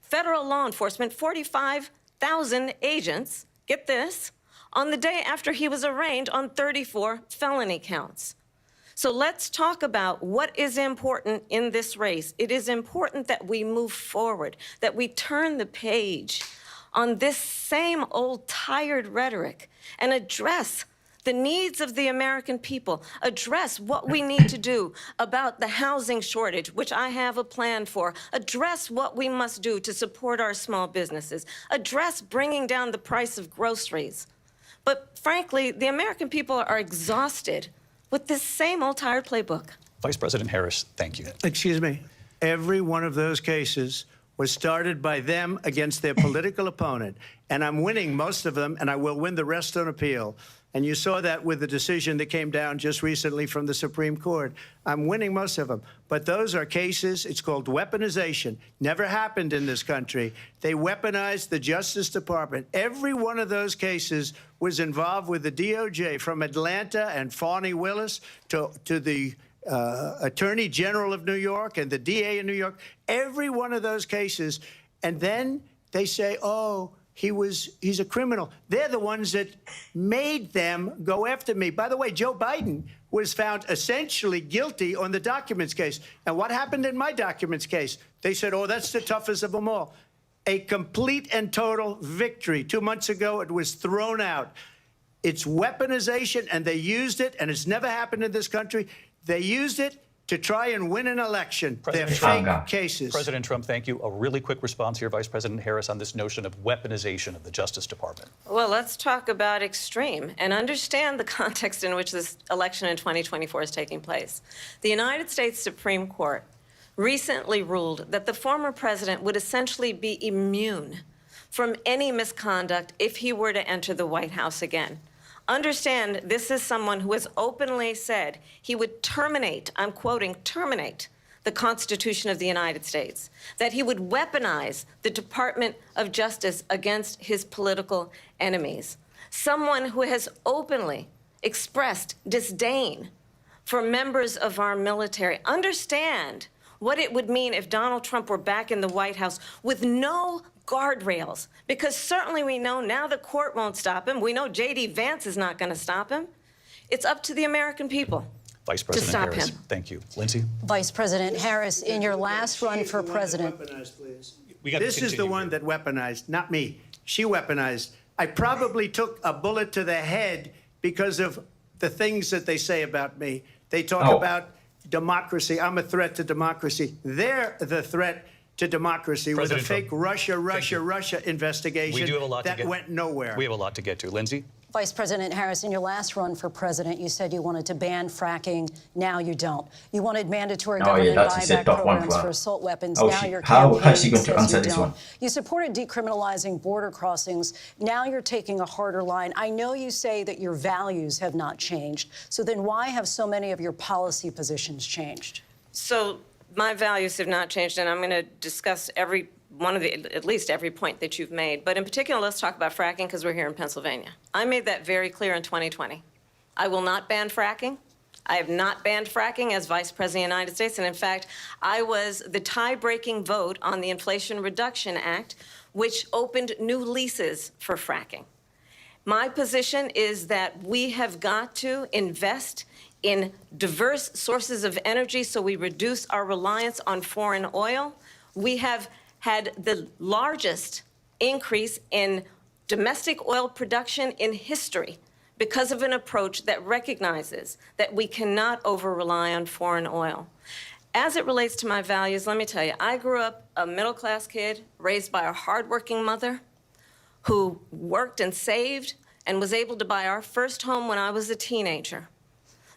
federal law enforcement, 45,000 agents, get this, on the day after he was arraigned on 34 felony counts. So let's talk about what is important in this race. It is important that we move forward, that we turn the page on this same old tired rhetoric and address the needs of the American people, address what we need to do about the housing shortage, which I have a plan for, address what we must do to support our small businesses, address bringing down the price of groceries. But frankly, the American people are exhausted with this same old tired playbook. Vice President Harris, thank you. Excuse me. Every one of those cases was started by them against their political opponent. And I'm winning most of them, and I will win the rest on appeal. And you saw that with the decision that came down just recently from the Supreme Court. I'm winning most of them. But those are cases, it's called weaponization. Never happened in this country. They weaponized the Justice Department. Every one of those cases was involved with the DOJ, from Atlanta and Fani Willis to the Attorney General of New York and the DA in New York. Every one of those cases. And then they say, oh, he's a criminal. They're the ones that made them go after me. By the way, Joe Biden was found essentially guilty on the documents case. And what happened in my documents case? They said, oh, that's the toughest of them all. A complete and total victory. 2 months ago, it was thrown out. It's weaponization, and they used it, and it's never happened in this country. They used it to try and win an election. They're fake cases. President Trump, thank you. A really quick response here, Vice President Harris, on this notion of weaponization of the Justice Department. Well, let's talk about extreme and understand the context in which this election in 2024 is taking place. The United States Supreme Court recently ruled that the former president would essentially be immune from any misconduct if he were to enter the White House again. Understand, this is someone who has openly said he would terminate, I'm quoting, terminate the Constitution of the United States, that he would weaponize the Department of Justice against his political enemies. Someone who has openly expressed disdain for members of our military. Understand what it would mean if Donald Trump were back in the White House with no guardrails, because certainly we know now the court won't stop him. We know J.D. Vance is not going to stop him. It's up to the American people Vice President to stop Harris, him. thank you. Lindsay? Vice President Harris, in your last run for president. This is the one that weaponized, not me. She weaponized. I probably took a bullet to the head because of the things that they say about me. They talk about democracy. I'm a threat to democracy. They're the threat to democracy with a fake Russia investigation that went nowhere. We have a lot to get to. Lindsay? Vice President Harris, in your last run for president, you said you wanted to ban fracking. Now you don't. You wanted mandatory government buyback programs for assault weapons. Now your campaign how is she going to says answer you this don't. one? You supported decriminalizing border crossings. Now you're taking a harder line. I know you say that your values have not changed. So then why have so many of your policy positions changed? So my values have not changed, and I'm going to discuss every at least every point that you've made. But in particular, let's talk about fracking because we're here in Pennsylvania. I made that very clear in 2020. I will not ban fracking. I have not banned fracking as Vice President of the United States. And in fact, I was the tie-breaking vote on the Inflation Reduction Act, which opened new leases for fracking. My position is that we have got to invest in diverse sources of energy so we reduce our reliance on foreign oil. We have had the largest increase in domestic oil production in history because of an approach that recognizes that we cannot over-rely on foreign oil. As it relates to my values, let me tell you, I grew up a middle-class kid raised by a hardworking mother who worked and saved and was able to buy our first home when I was a teenager.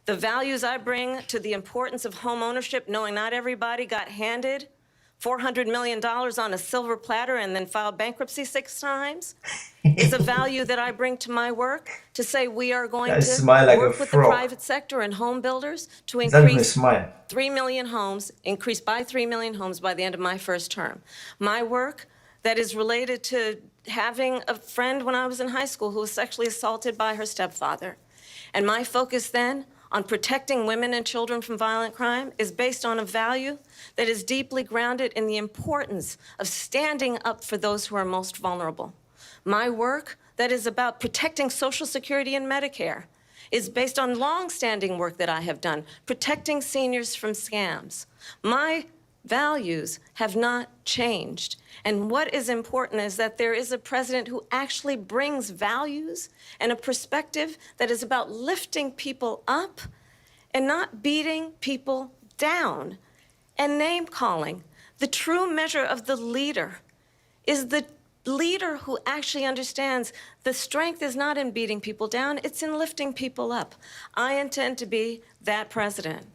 The values I bring to the importance of home ownership, knowing not everybody got handed $400 million on a silver platter and then filed bankruptcy 6 times, is a value that I bring to my work to say we are going to work with the private sector and home builders to increase 3 million homes, increase by 3 million homes by the end of my first term. My work that is related to having a friend when I was in high school who was sexually assaulted by her stepfather. And my focus then on protecting women and children from violent crime is based on a value that is deeply grounded in the importance of standing up for those who are most vulnerable. My work that is about protecting Social Security and Medicare is based on long-standing work that I have done, protecting seniors from scams. My values have not changed. And what is important is that there is a president who actually brings values and a perspective that is about lifting people up and not beating people down and name-calling. The true measure of the leader is the leader who actually understands the strength is not in beating people down, it's in lifting people up. I intend to be that president.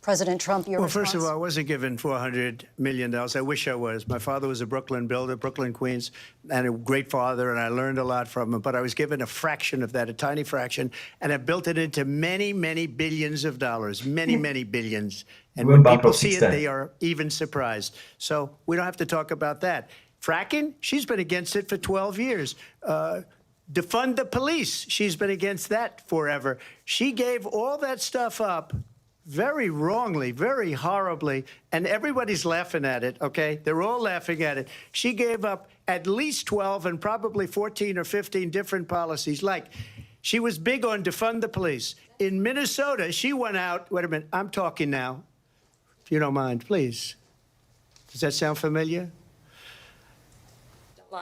President Trump, your response? First of all, I wasn't given $400 million. I wish I was. My father was a Brooklyn builder, Brooklyn, Queens, and a great father, and I learned a lot from him. But I was given a fraction of that, a tiny fraction, and I built it into many, many billions of dollars, many, many billions. And when people see it, they are even surprised. So we don't have to talk about that. Fracking, she's been against it for 12 years. Defund the police, she's been against that forever. She gave all that stuff up very wrongly, very horribly, and everybody's laughing at it, okay? They're all laughing at it. She gave up at least 12 and probably 14 or 15 different policies. Like, she was big on defund the police. In Minnesota, she went out, wait a minute, I'm talking now, if you don't mind, please. Does that sound familiar?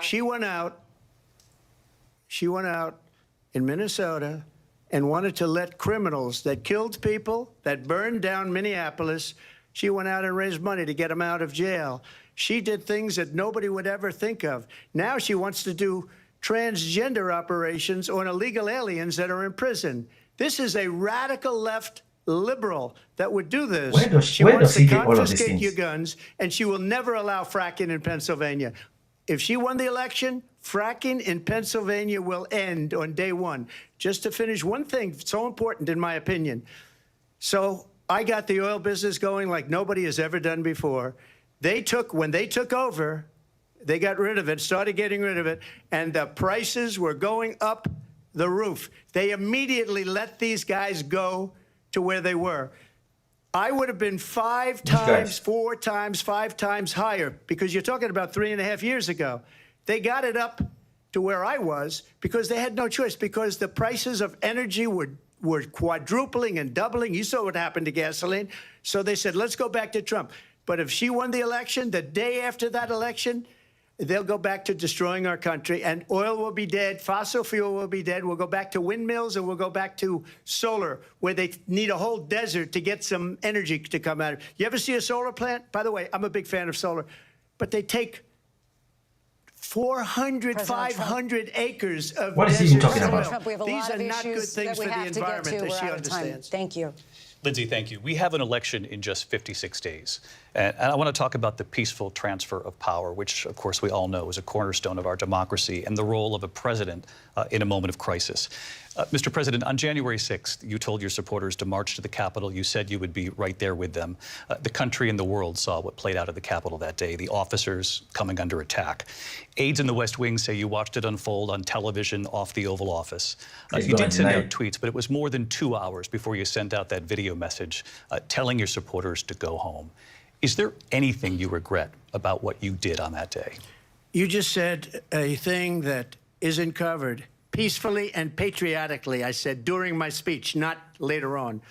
She went out in Minnesota and wanted to let criminals that killed people, that burned down Minneapolis, she went out and raised money to get them out of jail. She did things that nobody would ever think of. Now she wants to do transgender operations on illegal aliens that are in prison. This is a radical left liberal that would do this. She wants to confiscate your guns, and she will never allow fracking in Pennsylvania. If she won the election, fracking in Pennsylvania will end on day one. Just to finish, one thing so important in my opinion. So I got the oil business going like nobody has ever done before. When they took over, they got rid of it, started getting rid of it, and the prices were going up the roof. They immediately let these guys go to where they were. I would have been 5 times, 4 times, 5 times higher, because you're talking about 3.5 years ago. They got it up to where I was because they had no choice, because the prices of energy were quadrupling and doubling. You saw what happened to gasoline. So they said, let's go back to Trump. But if she won the election, the day after that election, they'll go back to destroying our country, and oil will be dead, fossil fuel will be dead, we'll go back to windmills, and we'll go back to solar, where they need a whole desert to get some energy to come out of. You ever see a solar plant? By the way, I'm a big fan of solar, but they take 400, 500 acres of what is he even talking about? Trump, we have a These lot are of not good issues things that for we the have to get environment, to. as she We're out of time. understands. Thank you. Lindsay, thank you. We have an election in just 56 days. And I want to talk about the peaceful transfer of power, which, of course, we all know is a cornerstone of our democracy, and the role of a president in a moment of crisis. Mr. President, on January 6th, you told your supporters to march to the Capitol. You said you would be right there with them. The country and the world saw what played out at the Capitol that day, the officers coming under attack. Aides in the West Wing say you watched it unfold on television off the Oval Office. You did send out tweets, but it was more than 2 hours before you sent out that video message telling your supporters to go home. Is there anything you regret about what you did on that day? You just said a thing that isn't covered. Peacefully and patriotically, I said during my speech, not later on.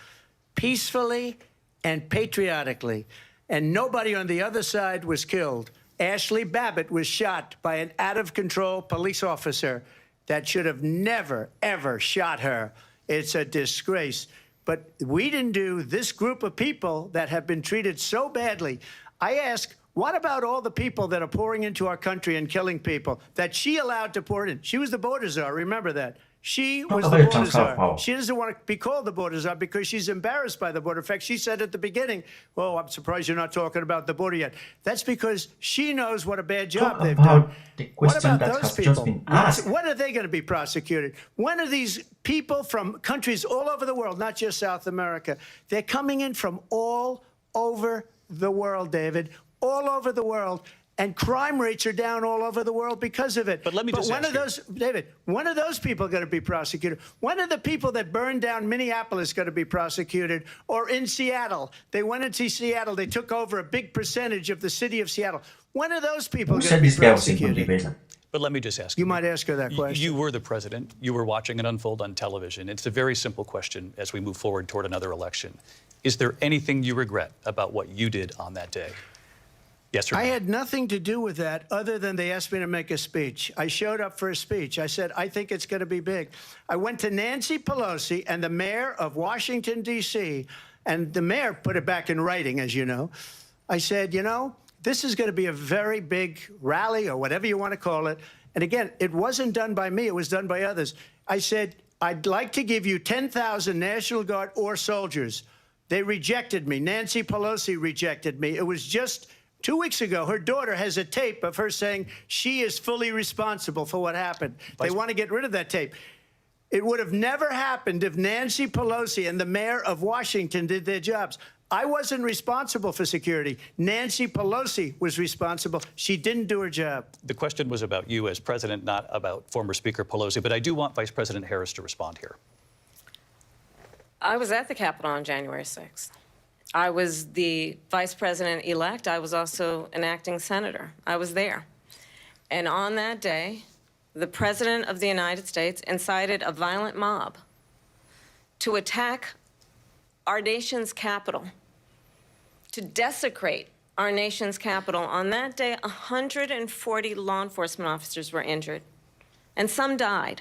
Peacefully and patriotically. And nobody on the other side was killed. Ashley Babbitt was shot by an out-of-control police officer that should have never, ever shot her. It's a disgrace. But we didn't do this group of people that have been treated so badly. I ask, what about all the people that are pouring into our country and killing people that she allowed to pour in? She was the border czar, remember that. She was the border czar. She doesn't want to be called the border czar because she's embarrassed by the border. In fact, she said at the beginning, oh, I'm surprised you're not talking about the border yet. That's because she knows what a bad job they've done. What about those people? When are they going to be prosecuted? When are these people from countries all over the world, not just South America, they're coming in from all over the world, David, all over the world. And crime rates are down all over the world because of it. But let me just when are those, David, when are those people going to be prosecuted? When are the people that burned down Minneapolis going to be prosecuted? Or in Seattle? They went into Seattle. They took over a big percentage of the city of Seattle. When are those people going to be prosecuted? But let me just ask you. You might ask her that question. You were the president. You were watching it unfold on television. It's a very simple question as we move forward toward another election. Is there anything you regret about what you did on that day? Yes or no? I had nothing to do with that other than they asked me to make a speech. I showed up for a speech. I said, I think it's going to be big. I went to Nancy Pelosi and the mayor of Washington, D.C., and the mayor put it back in writing, as you know. I said, you know, this is going to be a very big rally or whatever you want to call it. And again, it wasn't done by me. It was done by others. I said, I'd like to give you 10,000 National Guard or soldiers. They rejected me. Nancy Pelosi rejected me. It was just 2 weeks ago, her daughter has a tape of her saying she is fully responsible for what happened. They want to get rid of that tape. It would have never happened if Nancy Pelosi and the mayor of Washington did their jobs. I wasn't responsible for security. Nancy Pelosi was responsible. She didn't do her job. The question was about you as president, not about former Speaker Pelosi. But I do want Vice President Harris to respond here. I was at the Capitol on January 6th. I was the vice president-elect. I was also an acting senator. I was there. And on that day, the President of the United States incited a violent mob to attack our nation's capital, to desecrate our nation's capital. On that day, 140 law enforcement officers were injured, and some died.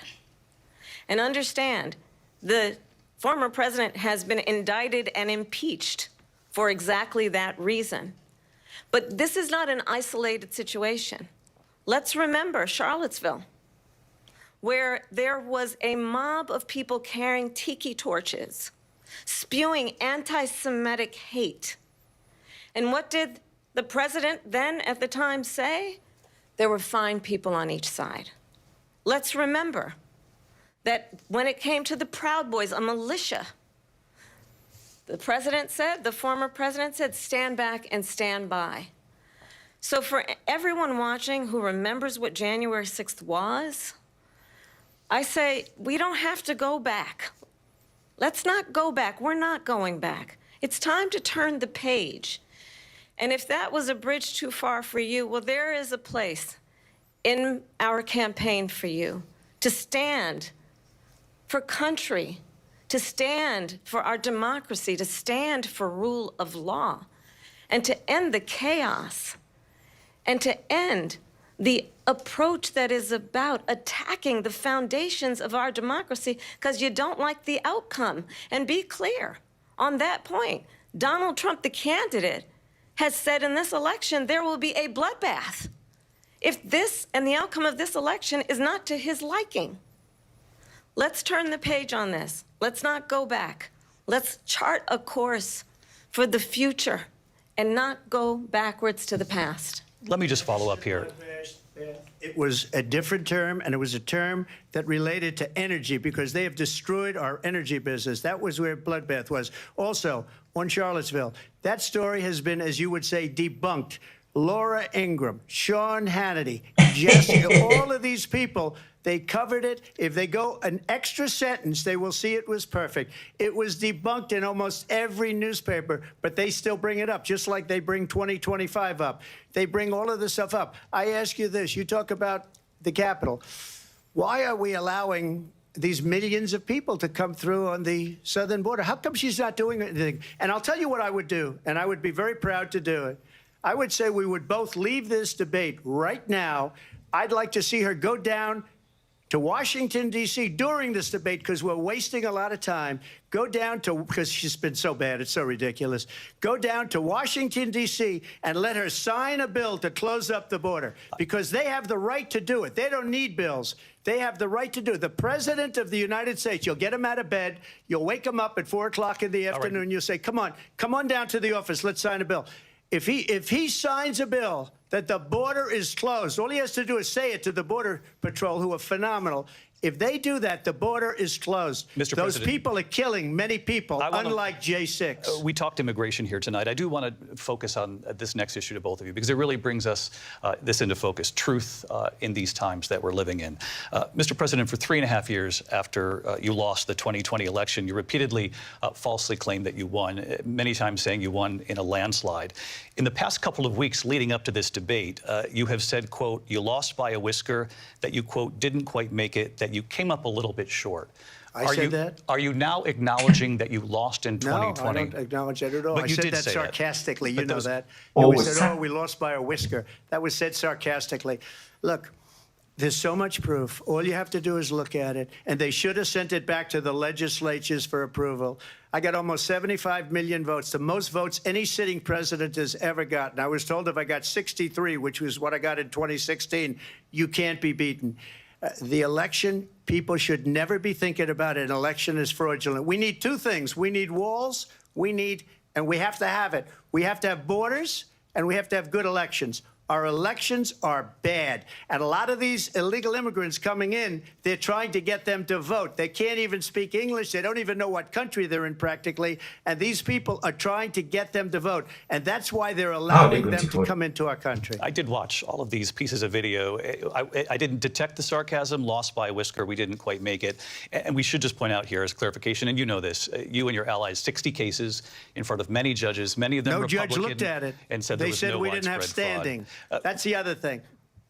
And understand, the former president has been indicted and impeached for exactly that reason. But this is not an isolated situation. Let's remember Charlottesville, where there was a mob of people carrying tiki torches, spewing anti-Semitic hate. And what did the president then at the time say? There were fine people on each side. Let's remember that when it came to the Proud Boys, a militia, the president said, the former president said, stand back and stand by. So for everyone watching who remembers what January 6th was, I say, we don't have to go back. Let's not go back. We're not going back. It's time to turn the page. And if that was a bridge too far for you, well, there is a place in our campaign for you to stand for country, to stand for our democracy, to stand for rule of law, and to end the chaos, and to end the approach that is about attacking the foundations of our democracy because you don't like the outcome. And be clear on that point. Donald Trump, the candidate, has said in this election there will be a bloodbath if this and the outcome of this election is not to his liking. Let's turn the page on this. Let's not go back. Let's chart a course for the future and not go backwards to the past. Let me just follow up here. It was a different term, and it was a term that related to energy because they have destroyed our energy business. That was where bloodbath was. Also, on Charlottesville, that story has been, as you would say, debunked. Laura Ingraham, Sean Hannity, Jesse, all of these people, they covered it. If they go an extra sentence, they will see it was perfect. It was debunked in almost every newspaper, but they still bring it up, just like they bring 2025 up. They bring all of this stuff up. I ask you this. You talk about the Capitol. Why are we allowing these millions of people to come through on the southern border? How come she's not doing anything? And I'll tell you what I would do, and I would be very proud to do it. I would say we would both leave this debate right now. I'd like to see her go down to Washington, D.C. during this debate because we're wasting a lot of time. Go down to, because she's been so bad, it's so ridiculous. Go down to Washington, D.C. and let her sign a bill to close up the border because they have the right to do it. They don't need bills. They have the right to do it. The President of the United States, you'll get him out of bed. You'll wake him up at 4 o'clock in the afternoon. Right. You'll say, come on down to the office. Let's sign a bill. If he signs a bill that the border is closed, all he has to do is say it to the Border Patrol, who are phenomenal. If they do that, the border is closed. Mr. Those President, people are killing many people, unlike J6. We talked immigration here tonight. I do want to focus on this next issue to both of you because it really brings us this into focus, truth in these times that we're living in. Mr. President, for 3.5 years after you lost the 2020 election, you repeatedly falsely claimed that you won, many times saying you won in a landslide. In the past couple of weeks leading up to this debate, you have said, quote, you lost by a whisker, that you, quote, didn't quite make it, that you came up a little bit short. I said that? Are you now acknowledging that you lost in 2020? No, I don't acknowledge that at all. But I you said did that say sarcastically. That. You know that. Oh, We said, we lost by a whisker. That was said sarcastically. Look, there's so much proof. All you have to do is look at it. And they should have sent it back to the legislatures for approval. I got almost 75 million votes, the most votes any sitting president has ever gotten. I was told if I got 63, which was what I got in 2016, you can't be beaten. The election, people should never be thinking about an election as fraudulent. We need two things. We need walls, and we have to have it. We have to have borders, and we have to have good elections. Our elections are bad. And a lot of these illegal immigrants coming in, they're trying to get them to vote. They can't even speak English. They don't even know what country they're in practically. And these people are trying to get them to vote. And that's why they're allowing them to come into our country. I did watch all of these pieces of video. I didn't detect the sarcasm, lost by a whisker. We didn't quite make it. And we should just point out here as clarification, and you know this, you and your allies, 60 cases in front of many judges, many of them Republican. No judge looked at it. And said they said we didn't have standing. That's the other thing.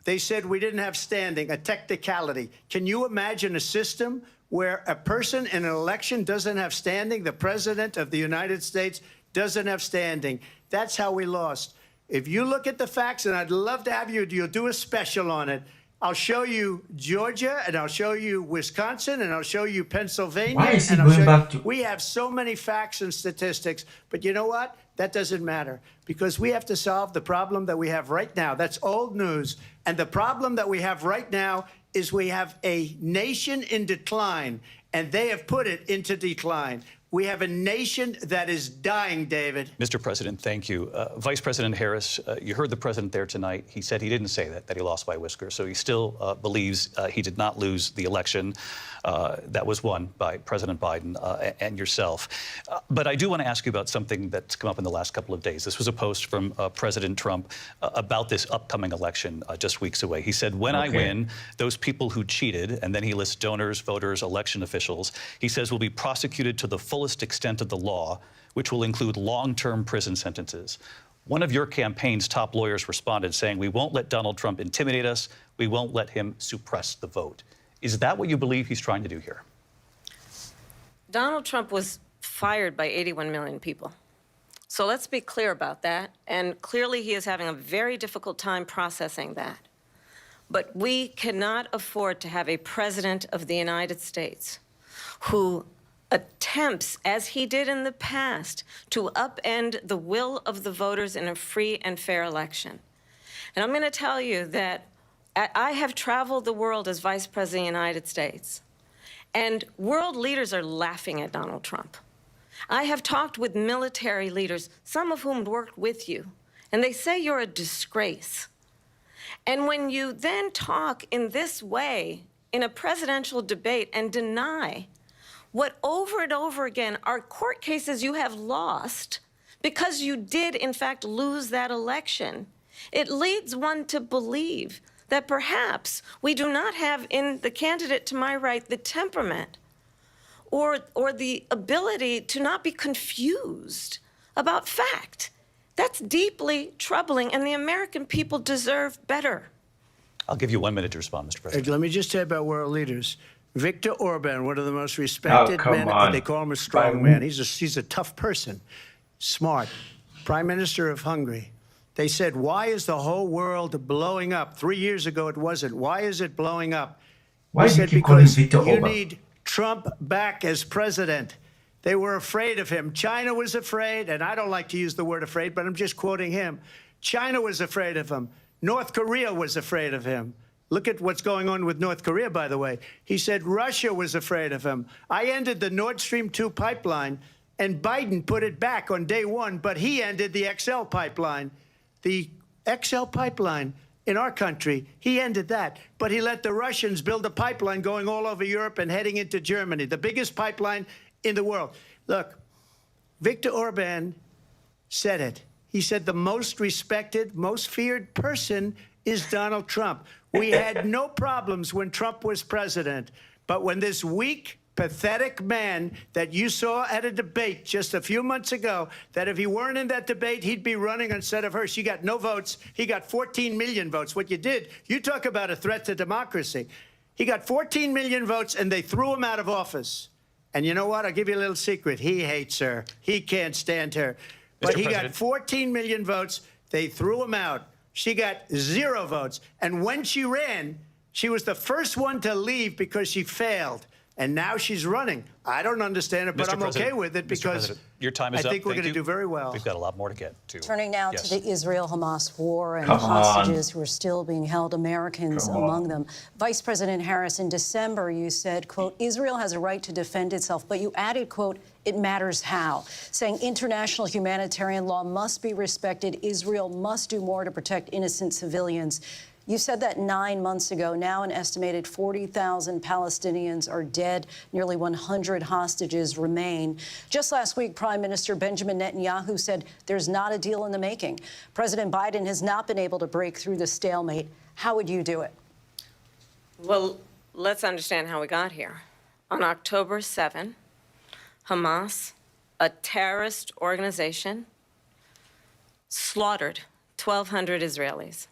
They said we didn't have standing, a technicality. Can you imagine a system where a person in an election doesn't have standing? The President of the United States doesn't have standing. That's how we lost. If you look at the facts, and I'd love to have you'll do a special on it. I'll show you Georgia, and I'll show you Wisconsin, and I'll show you Pennsylvania. Why is he going back to... We have so many facts and statistics, but you know what? That doesn't matter because we have to solve the problem that we have right now. That's old news. And the problem that we have right now is we have a nation in decline, and they have put it into decline. We have a nation that is dying, David. Mr. President, thank you. Vice President Harris, you heard the president there tonight. He said he didn't say that he lost by a whisker. So he still believes he did not lose the election that was won by President Biden and yourself. But I do want to ask you about something that's come up in the last couple of days. This was a post from President Trump about this upcoming election just weeks away. He said, when I win, those people who cheated, and then he lists donors, voters, election officials, he says will be prosecuted to the fullest extent of the law, which will include long-term prison sentences. One of your campaign's top lawyers responded saying, we won't let Donald Trump intimidate us. We won't let him suppress the vote. Is that what you believe he's trying to do here? Donald Trump was fired by 81 million people. So let's be clear about that. And clearly he is having a very difficult time processing that. But we cannot afford to have a president of the United States who attempts, as he did in the past, to upend the will of the voters in a free and fair election. And I'm going to tell you that I have traveled the world as Vice President of the United States, and world leaders are laughing at Donald Trump. I have talked with military leaders, some of whom worked with you, and they say you're a disgrace. And when you then talk in this way in a presidential debate and deny what over and over again are court cases you have lost because you did, in fact, lose that election, it leads one to believe that perhaps we do not have in the candidate to my right the temperament or the ability to not be confused about fact. That's deeply troubling, and the American people deserve better. I'll give you 1 minute to respond, Mr. President. Let me just say about world leaders. Viktor Orban, one of the most respected men, and they call him a strong man. He's a tough person, smart. Prime Minister of Hungary. They said, why is the whole world blowing up? 3 years ago, it wasn't. Why is it blowing up? Why He said, did you call him because Viktor you Orban? need Trump back as president. They were afraid of him. China was afraid, and I don't like to use the word afraid, but I'm just quoting him. China was afraid of him. North Korea was afraid of him. Look at what's going on with North Korea, by the way. He said Russia was afraid of him. I ended the Nord Stream 2 pipeline, and Biden put it back on day one, but he ended the XL pipeline. The XL pipeline in our country, he ended that. But he let the Russians build a pipeline going all over Europe and heading into Germany, the biggest pipeline in the world. Look, Viktor Orban said it. He said the most respected, most feared person is Donald Trump. We had no problems when Trump was president, but when this weak, pathetic man that you saw at a debate just a few months ago, that if he weren't in that debate, he'd be running instead of her. She got no votes. He got 14 million votes. What you did, you talk about a threat to democracy. He got 14 million votes, and they threw him out of office. And you know what? I'll give you a little secret. He hates her. He can't stand her. But he got 14 million votes. They threw him out. She got 0 votes. And when she ran, she was the first one to leave because she failed. And now she's running. I don't understand it, but I'm okay with it because your time is I think up. we're going to do very well. We've got a lot more to get to. Turning now Yes. to the Israel-Hamas war and Come hostages on. who are still being held, Americans among them. Vice President Harris, in December, you said, quote, Israel has a right to defend itself, but you added, quote, it matters how, saying international humanitarian law must be respected. Israel must do more to protect innocent civilians. You said that 9 months ago. Now an estimated 40,000 Palestinians are dead. Nearly 100 hostages remain. Just last week, Prime Minister Benjamin Netanyahu said there's not a deal in the making. President Biden has not been able to break through the stalemate. How would you do it? Well, let's understand how we got here. On October 7, Hamas, a terrorist organization, slaughtered 1,200 Israelis.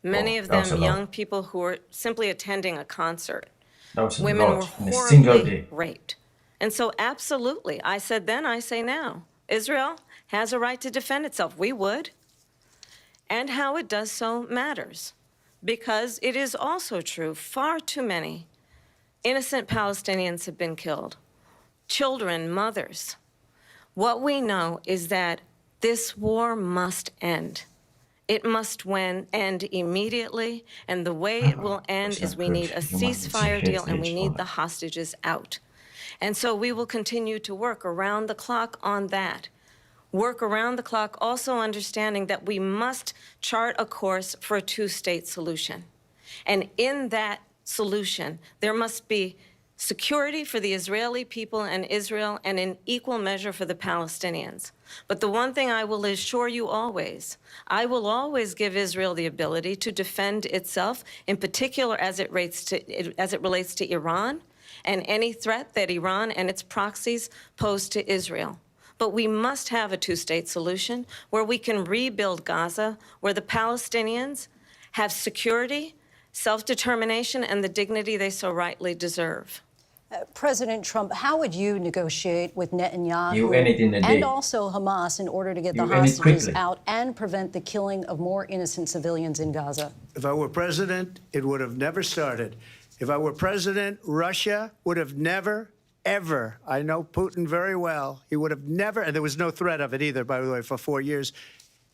Many of them young people who were simply attending a concert. Women were horribly raped. And so absolutely, I said then, I say now, Israel has a right to defend itself. We would. And how it does so matters. Because it is also true, far too many innocent Palestinians have been killed. Children, mothers. What we know is that this war must end. It must end immediately, and the way it will end is we need a ceasefire deal and we need the hostages out. And so we will continue to work around the clock on that. Work around the clock, also understanding that we must chart a course for a two-state solution. And in that solution, there must be security for the Israeli people and Israel, and in equal measure for the Palestinians. But the one thing I will assure you always, I will always give Israel the ability to defend itself, in particular as it relates to Iran and any threat that Iran and its proxies pose to Israel. But we must have a two-state solution where we can rebuild Gaza, where the Palestinians have security, self-determination, and the dignity they so rightly deserve. President Trump, how would you negotiate with Netanyahu and also Hamas in order to get the hostages out and prevent the killing of more innocent civilians in Gaza? If I were president, it would have never started. If I were president, Russia would have never, ever, I know Putin very well, he would have never, and there was no threat of it either, by the way, for 4 years,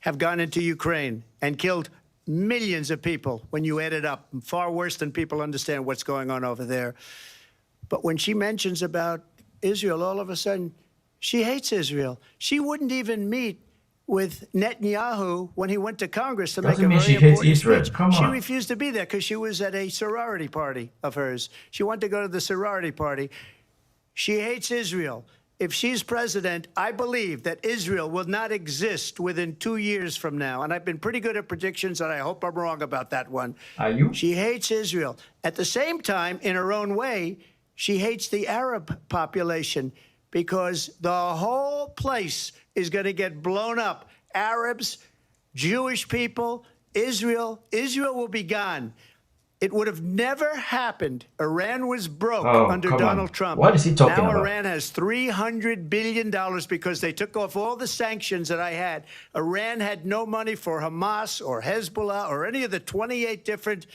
have gone into Ukraine and killed millions of people when you add it up, far worse than people understand what's going on over there. But when she mentions about Israel, all of a sudden, She hates Israel. She wouldn't even meet with Netanyahu when he went to Congress to make Doesn't a mean very she hates important Israel. speech. Come She on. refused to be there because she was at a sorority party of hers. She wanted to go to the sorority party. She hates Israel. If she's president, I believe that Israel will not exist within 2 years from now. And I've been pretty good at predictions, and I hope I'm wrong about that one. Are you? She hates Israel. At the same time, in her own way, she hates the Arab population because the whole place is going to get blown up. Arabs, Jewish people, Israel will be gone. It would have never happened. Iran was broke under come on. Donald Trump. What is he talking now about? Iran has $300 billion because they took off all the sanctions that I had. Iran had no money for Hamas or Hezbollah or any of the 28 different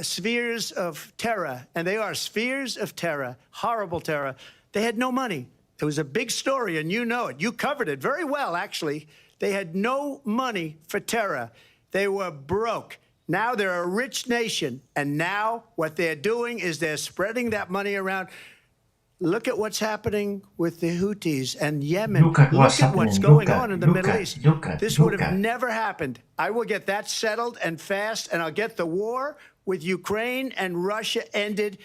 spheres of terror. And they are spheres of terror, horrible terror. They had no money. It was a big story, and you know it. You covered it very well, actually. They had no money for terror. They were broke. Now they're a rich nation, and now what they're doing is they're spreading that money around. Look at what's happening with the Houthis and Yemen. Look at what's going happening. on in the Middle East. This would have never happened. I will get that settled and fast, and I'll get the war with Ukraine and Russia ended.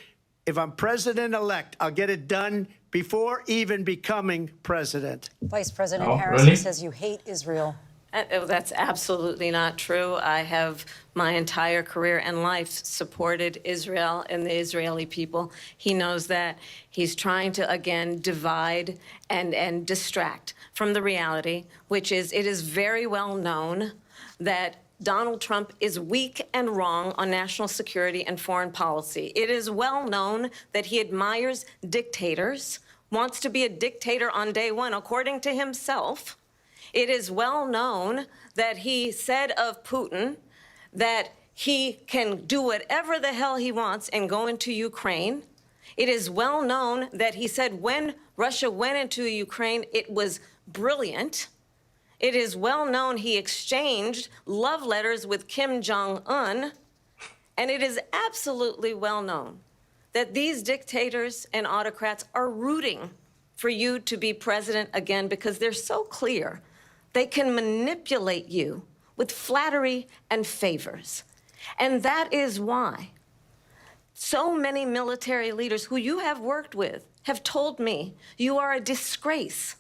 If I'm president-elect, I'll get it done before even becoming president. Vice President Oh, Harris really? says you hate Israel. That's absolutely not true. I have my entire career and life supported Israel and the Israeli people. He knows that. He's trying to, again, divide and distract from the reality, which is it is very well known that Donald Trump is weak and wrong on national security and foreign policy. It is well known that he admires dictators, wants to be a dictator on day one, according to himself. It is well known that he said of Putin that he can do whatever the hell he wants and go into Ukraine. It is well known that he said when Russia went into Ukraine, it was brilliant. It is well known he exchanged love letters with Kim Jong-un. And it is absolutely well known that these dictators and autocrats are rooting for you to be president again because they're so clear. They can manipulate you with flattery and favors. And that is why so many military leaders who you have worked with have told me you are a disgrace.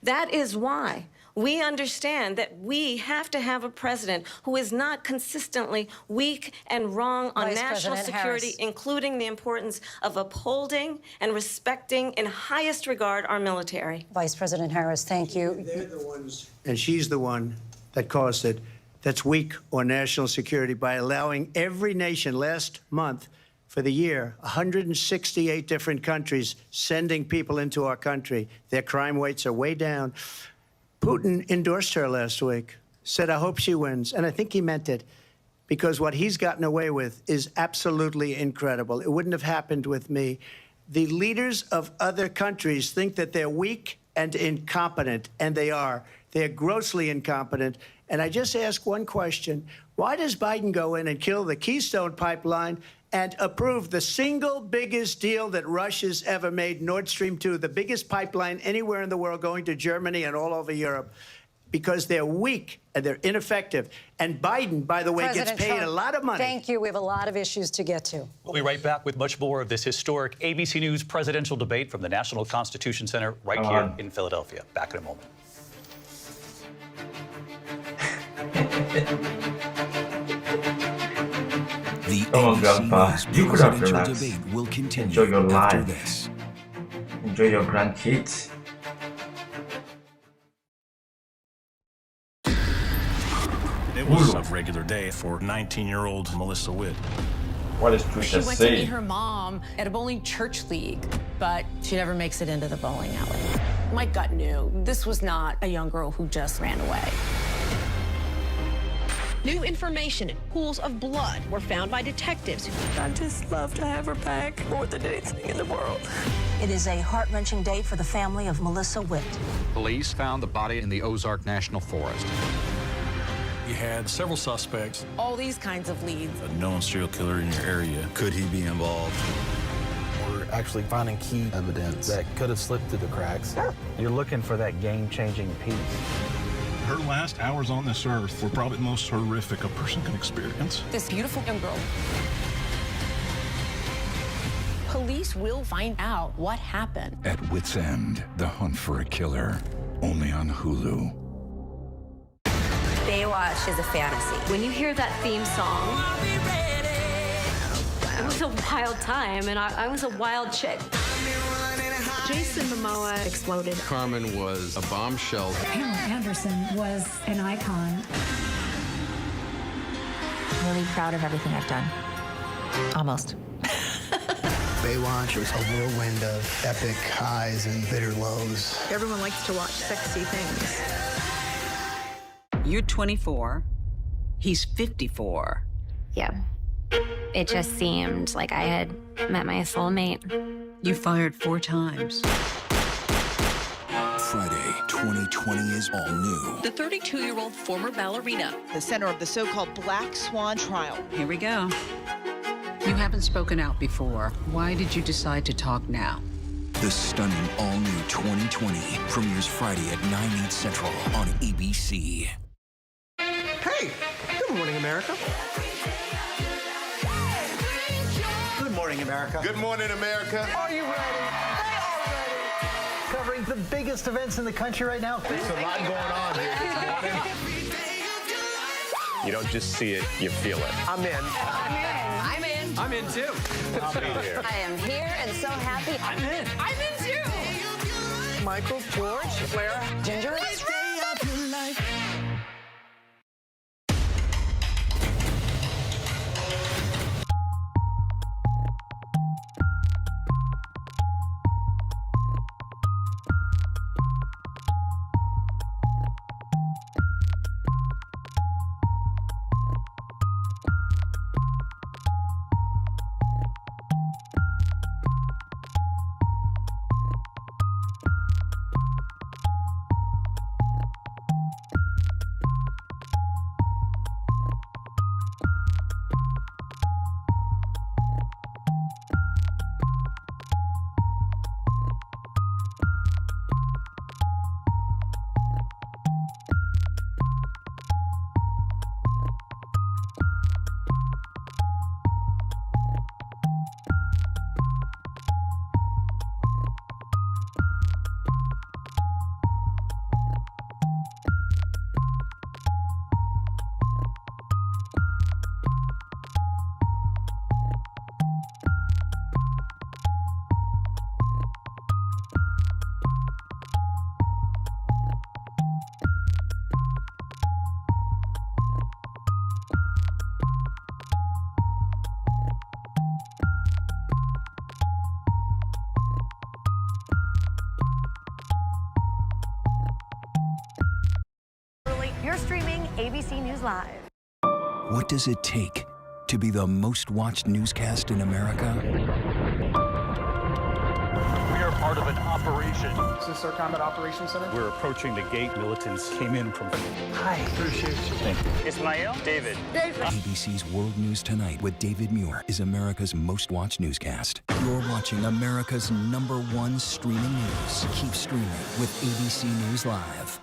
That is why we understand that we have to have a president who is not consistently weak and wrong on Vice national President security, Harris. including the importance of upholding and respecting in highest regard our military. Vice President Harris, thank you. They're the ones, and she's the one that caused it, that's weak on national security by allowing every nation last month for the year, 168 different countries sending people into our country. Their crime rates are way down. Putin endorsed her last week, said, I hope she wins. And I think he meant it because what he's gotten away with is absolutely incredible. It wouldn't have happened with me. The leaders of other countries think that they're weak and incompetent, and they are. They're grossly incompetent. And I just ask one question. Why does Biden go in and kill the Keystone Pipeline and approve the single biggest deal that Russia's ever made, Nord Stream 2, the biggest pipeline anywhere in the world going to Germany and all over Europe? Because they're weak and they're ineffective. And Biden, by the way, President gets paid Trump, a lot of money. Thank you. We have a lot of issues to get to. We'll be right back with much more of this historic ABC News presidential debate from the National Constitution Center right here in Philadelphia. Back in a moment. The Come on, ABC Grandpa. News You could have presidential relaxed. debate will continue Enjoy your after life. this. Enjoy your grandkids. It was a regular day for 19-year-old Melissa Witt. What is She Twitter went to meet saying? her mom at a bowling church league, but she never makes it into the bowling alley. My gut knew this was not a young girl who just ran away. New information, pools of blood were found by detectives. I'd just love to have her back more than anything in the world. It is a heart-wrenching day for the family of Melissa Witt. Police found the body in the Ozark National Forest. You had several suspects. All these kinds of leads. A known serial killer in your area. Could he be involved? We're actually finding key evidence that could have slipped through the cracks. You're looking for that game-changing piece. Her last hours on this earth were probably the most horrific a person can experience. This beautiful young girl. Police will find out what happened. At Wit's End, the hunt for a killer, only on Hulu. Baywatch is a fantasy. When you hear that theme song, it was a wild time, and I was a wild chick. Jason Momoa exploded. Carmen was a bombshell. Pamela Anderson was an icon. I'm really proud of everything I've done. Almost. Baywatch was a whirlwind of epic highs and bitter lows. Everyone likes to watch sexy things. You're 24. He's 54. Yeah. It just seemed like I had met my soulmate. You fired 4 times. Friday, 2020 is all new. The 32-year-old former ballerina. The center of the so-called Black Swan trial. Here we go. You haven't spoken out before. Why did you decide to talk now? The stunning all-new 2020 premieres Friday at 9/8 Central on ABC. Hey, good morning, America. Good morning, America. Good morning, America. Are you ready? Covering the biggest events in the country right now. There's a lot going on here this morning. You don't just see it, you feel it. I'm in. I'm in. I'm in too. I'll be here. I am here and so happy. I'm in. I'm in too. Michael, George, Clara, Ginger. You're streaming ABC News Live. What does it take to be the most watched newscast in America? We are part of an operation. Is this our Combat Operations Center? We're approaching the gate. Militants came in from... Hi, appreciate you. Thank you. Ismail, David. ABC's World News Tonight with David Muir is America's most watched newscast. You're watching America's #1 streaming news. Keep streaming with ABC News Live.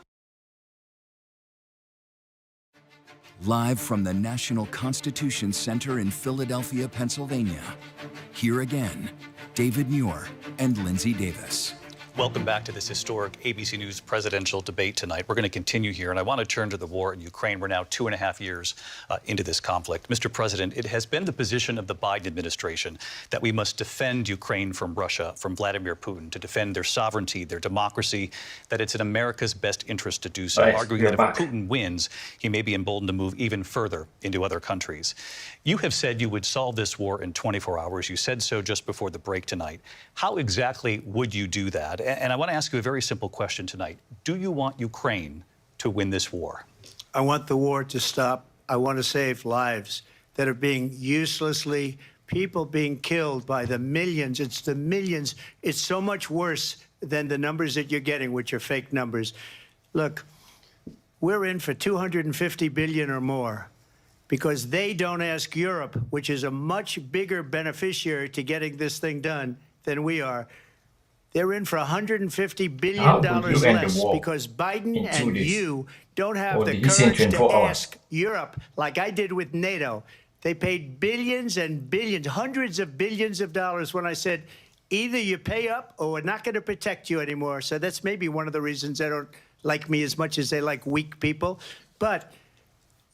Live from the National Constitution Center in Philadelphia, Pennsylvania. Here again, David Muir and Lindsay Davis. Welcome back to this historic ABC News presidential debate tonight. We're going to continue here, and I want to turn to the war in Ukraine. We're now 2.5 years into this conflict. Mr. President, it has been the position of the Biden administration that we must defend Ukraine from Russia, from Vladimir Putin, to defend their sovereignty, their democracy, that it's in America's best interest to do so, arguing that if Putin wins, he may be emboldened to move even further into other countries. You have said you would solve this war in 24 hours. You said so just before the break tonight. How exactly would you do that? And I want to ask you a very simple question tonight. Do you want Ukraine to win this war? I want the war to stop. I want to save lives that are being people being killed by the millions. It's the millions. It's so much worse than the numbers that you're getting, which are fake numbers. Look, we're in for $250 billion or more because they don't ask Europe, which is a much bigger beneficiary to getting this thing done. than we are. They're in for $150 billion How would you end the less war because Biden in 2 and days? you don't have Or the did he say in courage to 24 hours? ask Europe, like I did with NATO. They paid billions and billions, hundreds of billions of dollars when I said, either you pay up or we're not going to protect you anymore. So that's maybe one of the reasons they don't like me as much as they like weak people. But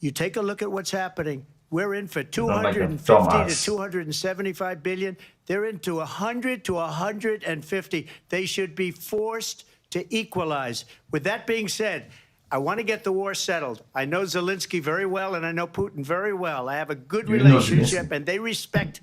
you take a look at what's happening. We're in for 250 to 275 billion. They're into 100 to 150. They should be forced to equalize. With that being said, I want to get the war settled. I know Zelensky very well, and I know Putin very well. I have a good relationship, and they respect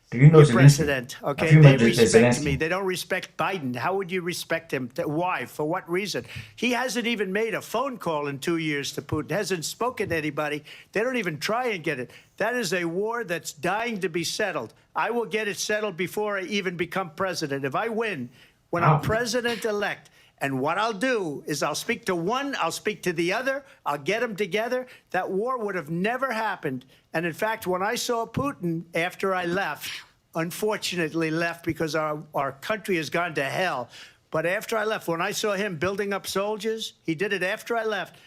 the president. Okay, they respect me. They don't respect Biden. How would you respect him? Why? For what reason? He hasn't even made a phone call in 2 years to Putin. Hasn't spoken to anybody. They don't even try and get it. That is a war that's dying to be settled. I will get it settled before I even become president. If I win, when I'm president-elect, and what I'll do is I'll speak to one, I'll speak to the other, I'll get them together. That war would have never happened. And in fact, when I saw Putin after I left, unfortunately left because our country has gone to hell. But after I left, when I saw him building up soldiers, he did it after I left,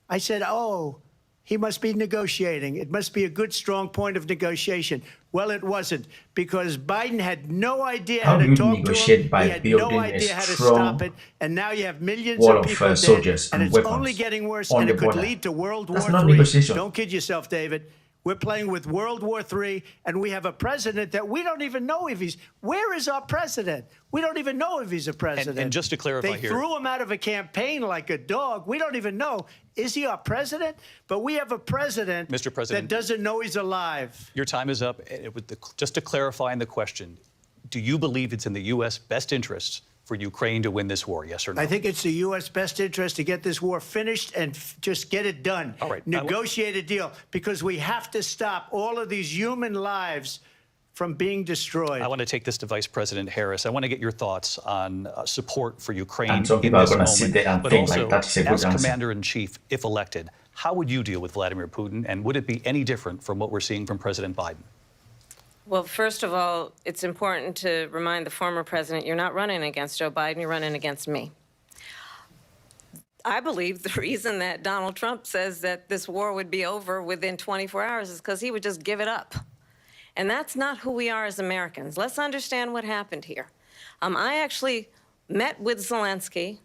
I said, oh, he must be negotiating. It must be a good, strong point of negotiation. Well, it wasn't, because Biden had no idea how to talk to him. He had no idea how to stop it. And now you have millions of people dead, and it's only getting worse, and it could lead to World War III. Don't kid yourself, David. We're playing with World War III, and we have a president that we don't even know if he's... Where is our president? We don't even know if he's a president. And just to clarify They threw him out of a campaign like a dog. We don't even know. Is he our president? But we have a president, Mr. President, that doesn't know he's alive. Your time is up. Just to clarify in the question, do you believe it's in the U.S. best interests for Ukraine to win this war, yes or no? I think it's the U.S. best interest to get this war finished and just get it done. All right. Negotiate a deal, because we have to stop all of these human lives from being destroyed. I want to take this to Vice President Harris. I want to get your thoughts on support for Ukraine in some people are this going to sit there and but think also, like that is a good as answer. Commander-in-Chief, if elected, how would you deal with Vladimir Putin, and would it be any different from what we're seeing from President Biden? Well, first of all, it's important to remind the former president you're not running against Joe Biden, you're running against me. I believe the reason that Donald Trump says that this war would be over within 24 hours is because he would just give it up. And that's not who we are as Americans. Let's understand what happened here. I actually met with Zelensky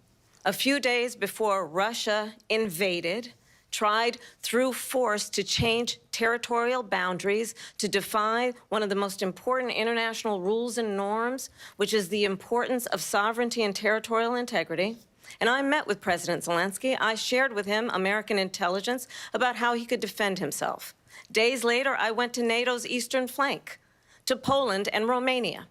a few days before Russia invaded, tried through force to change territorial boundaries, to defy one of the most important international rules and norms, which is the importance of sovereignty and territorial integrity. And I met with President Zelensky. I shared with him American intelligence about how he could defend himself. Days later, I went to NATO's eastern flank, to Poland and Romania.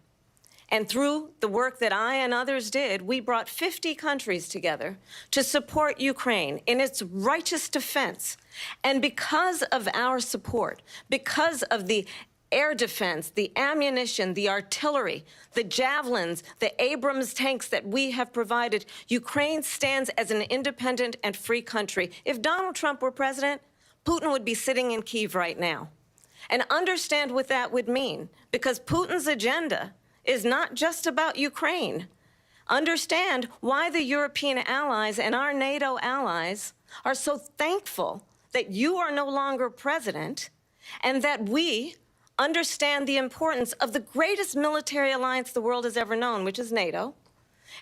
And through the work that I and others did, we brought 50 countries together to support Ukraine in its righteous defense. And because of our support, because of the air defense, the ammunition, the artillery, the javelins, the Abrams tanks that we have provided, Ukraine stands as an independent and free country. If Donald Trump were president, Putin would be sitting in Kyiv right now. And understand what that would mean, because Putin's agenda is not just about Ukraine. Understand why the European allies and our NATO allies are so thankful that you are no longer president, and that we understand the importance of the greatest military alliance the world has ever known, which is NATO,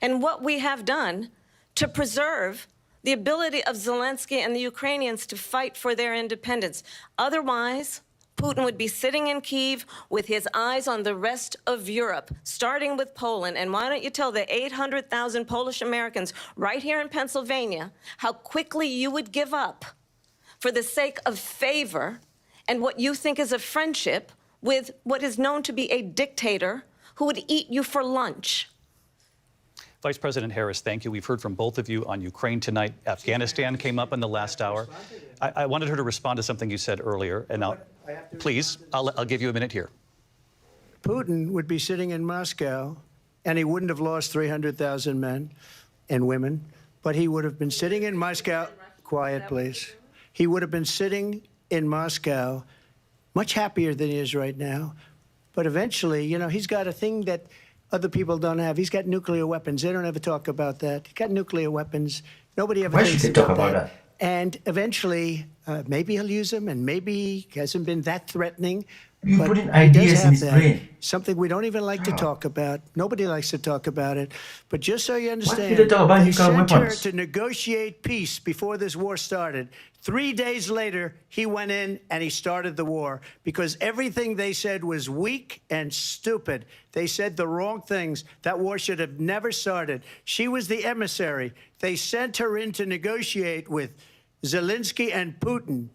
and what we have done to preserve the ability of Zelensky and the Ukrainians to fight for their independence. Otherwise, Putin would be sitting in Kyiv with his eyes on the rest of Europe, starting with Poland. And why don't you tell the 800,000 Polish Americans right here in Pennsylvania how quickly you would give up for the sake of favor and what you think is a friendship with what is known to be a dictator who would eat you for lunch. Vice President Harris, thank you. We've heard from both of you on Ukraine tonight. Afghanistan came up in the last hour. I wanted her to respond to something you said earlier, and I'll give you a minute here. Putin would be sitting in Moscow, and he wouldn't have lost 300,000 men and women, but he would have been sitting in Moscow. Quiet, please. He would have been sitting in Moscow, much happier than he is right now. But eventually, you know, he's got a thing that other people don't have. He's got nuclear weapons. They don't ever talk about that. He's got nuclear weapons. Nobody ever Why thinks should they talk about about that? And eventually, maybe he'll use them, and maybe he hasn't been that threatening. You But putting he ideas does in have his that. brain. Something we don't even like to talk about. Nobody likes to talk about it. But just so you Why understand, did they talk about they nuclear sent her weapons? to negotiate peace before this war started. 3 days later, he went in and he started the war because everything they said was weak and stupid. They said the wrong things. That war should have never started. She was the emissary. They sent her in to negotiate with Zelensky and Putin,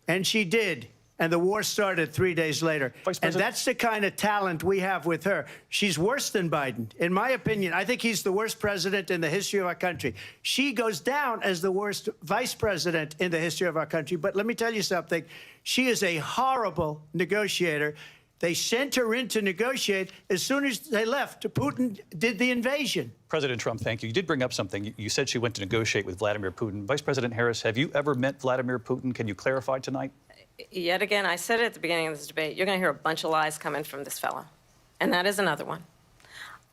and she did. And the war started 3 days later. And that's the kind of talent we have with her. She's worse than Biden. In my opinion, I think he's the worst president in the history of our country. She goes down as the worst vice president in the history of our country. But let me tell you something. She is a horrible negotiator. They sent her in to negotiate. As soon as they left, Putin did the invasion. President Trump, thank you. You did bring up something. You said she went to negotiate with Vladimir Putin. Vice President Harris, have you ever met Vladimir Putin? Can you clarify tonight? Yet again, I said it at the beginning of this debate, you're going to hear a bunch of lies coming from this fellow. And that is another one.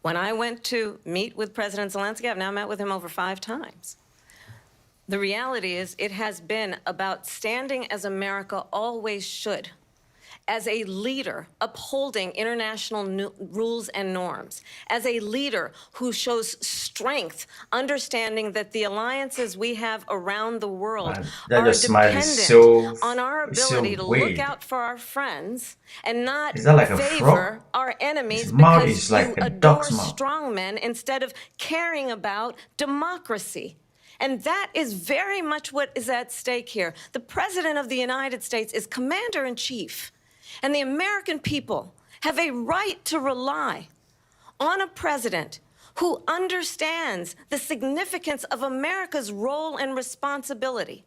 When I went to meet with President Zelensky, I've now met with him over 5 times. The reality is it has been about standing as America always should, as a leader upholding international rules and norms, as a leader who shows strength, understanding that the alliances we have around the world are dependent on our ability to look out for our friends and not favor our enemies because you adore strong men instead of caring about democracy. And that is very much what is at stake here. The President of the United States is commander-in-chief. And the American people have a right to rely on a president who understands the significance of America's role and responsibility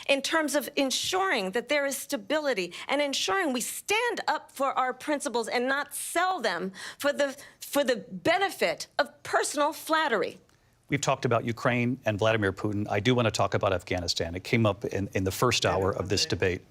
in terms of ensuring that there is stability and ensuring we stand up for our principles and not sell them for the benefit of personal flattery. We've talked about Ukraine and Vladimir Putin. I do want to talk about Afghanistan. It came up in the first hour of this debate.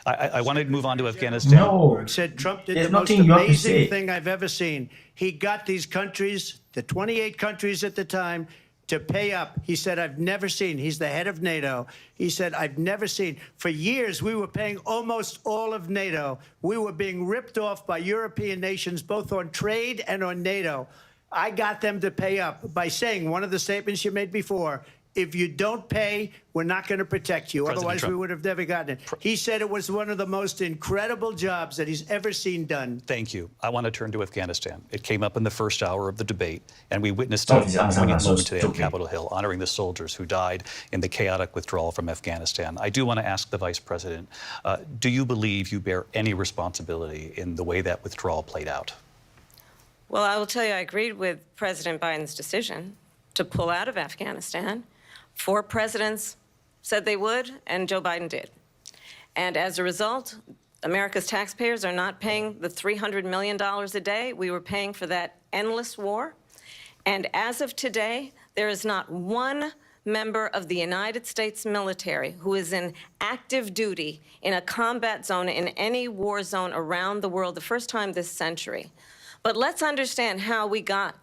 I want to move on to Afghanistan. No. Said Trump did the most amazing thing I've ever seen. He got these countries, the 28 countries at the time, to pay up. He said, I've never seen. He's the head of NATO. He said, I've never seen. For years, we were paying almost all of NATO. We were being ripped off by European nations, both on trade and on NATO. I got them to pay up by saying one of the statements you made before, if you don't pay, we're not going to protect you. President Otherwise, Trump. we would have never gotten it. He said it was one of the most incredible jobs that he's ever seen done. Thank you. I want to turn to Afghanistan. It came up in the first hour of the debate, and we witnessed a poignant moment today on Capitol Hill, honoring the soldiers who died in the chaotic withdrawal from Afghanistan. I do want to ask the Vice President, do you believe you bear any responsibility in the way that withdrawal played out? Well, I will tell you, I agreed with President Biden's decision to pull out of Afghanistan. 4 presidents said they would, and Joe Biden did. And as a result, America's taxpayers are not paying the $300 million a day we were paying for that endless war. And as of today, there is not one member of the United States military who is in active duty in a combat zone in any war zone around the world, the first time this century. But let's understand how we got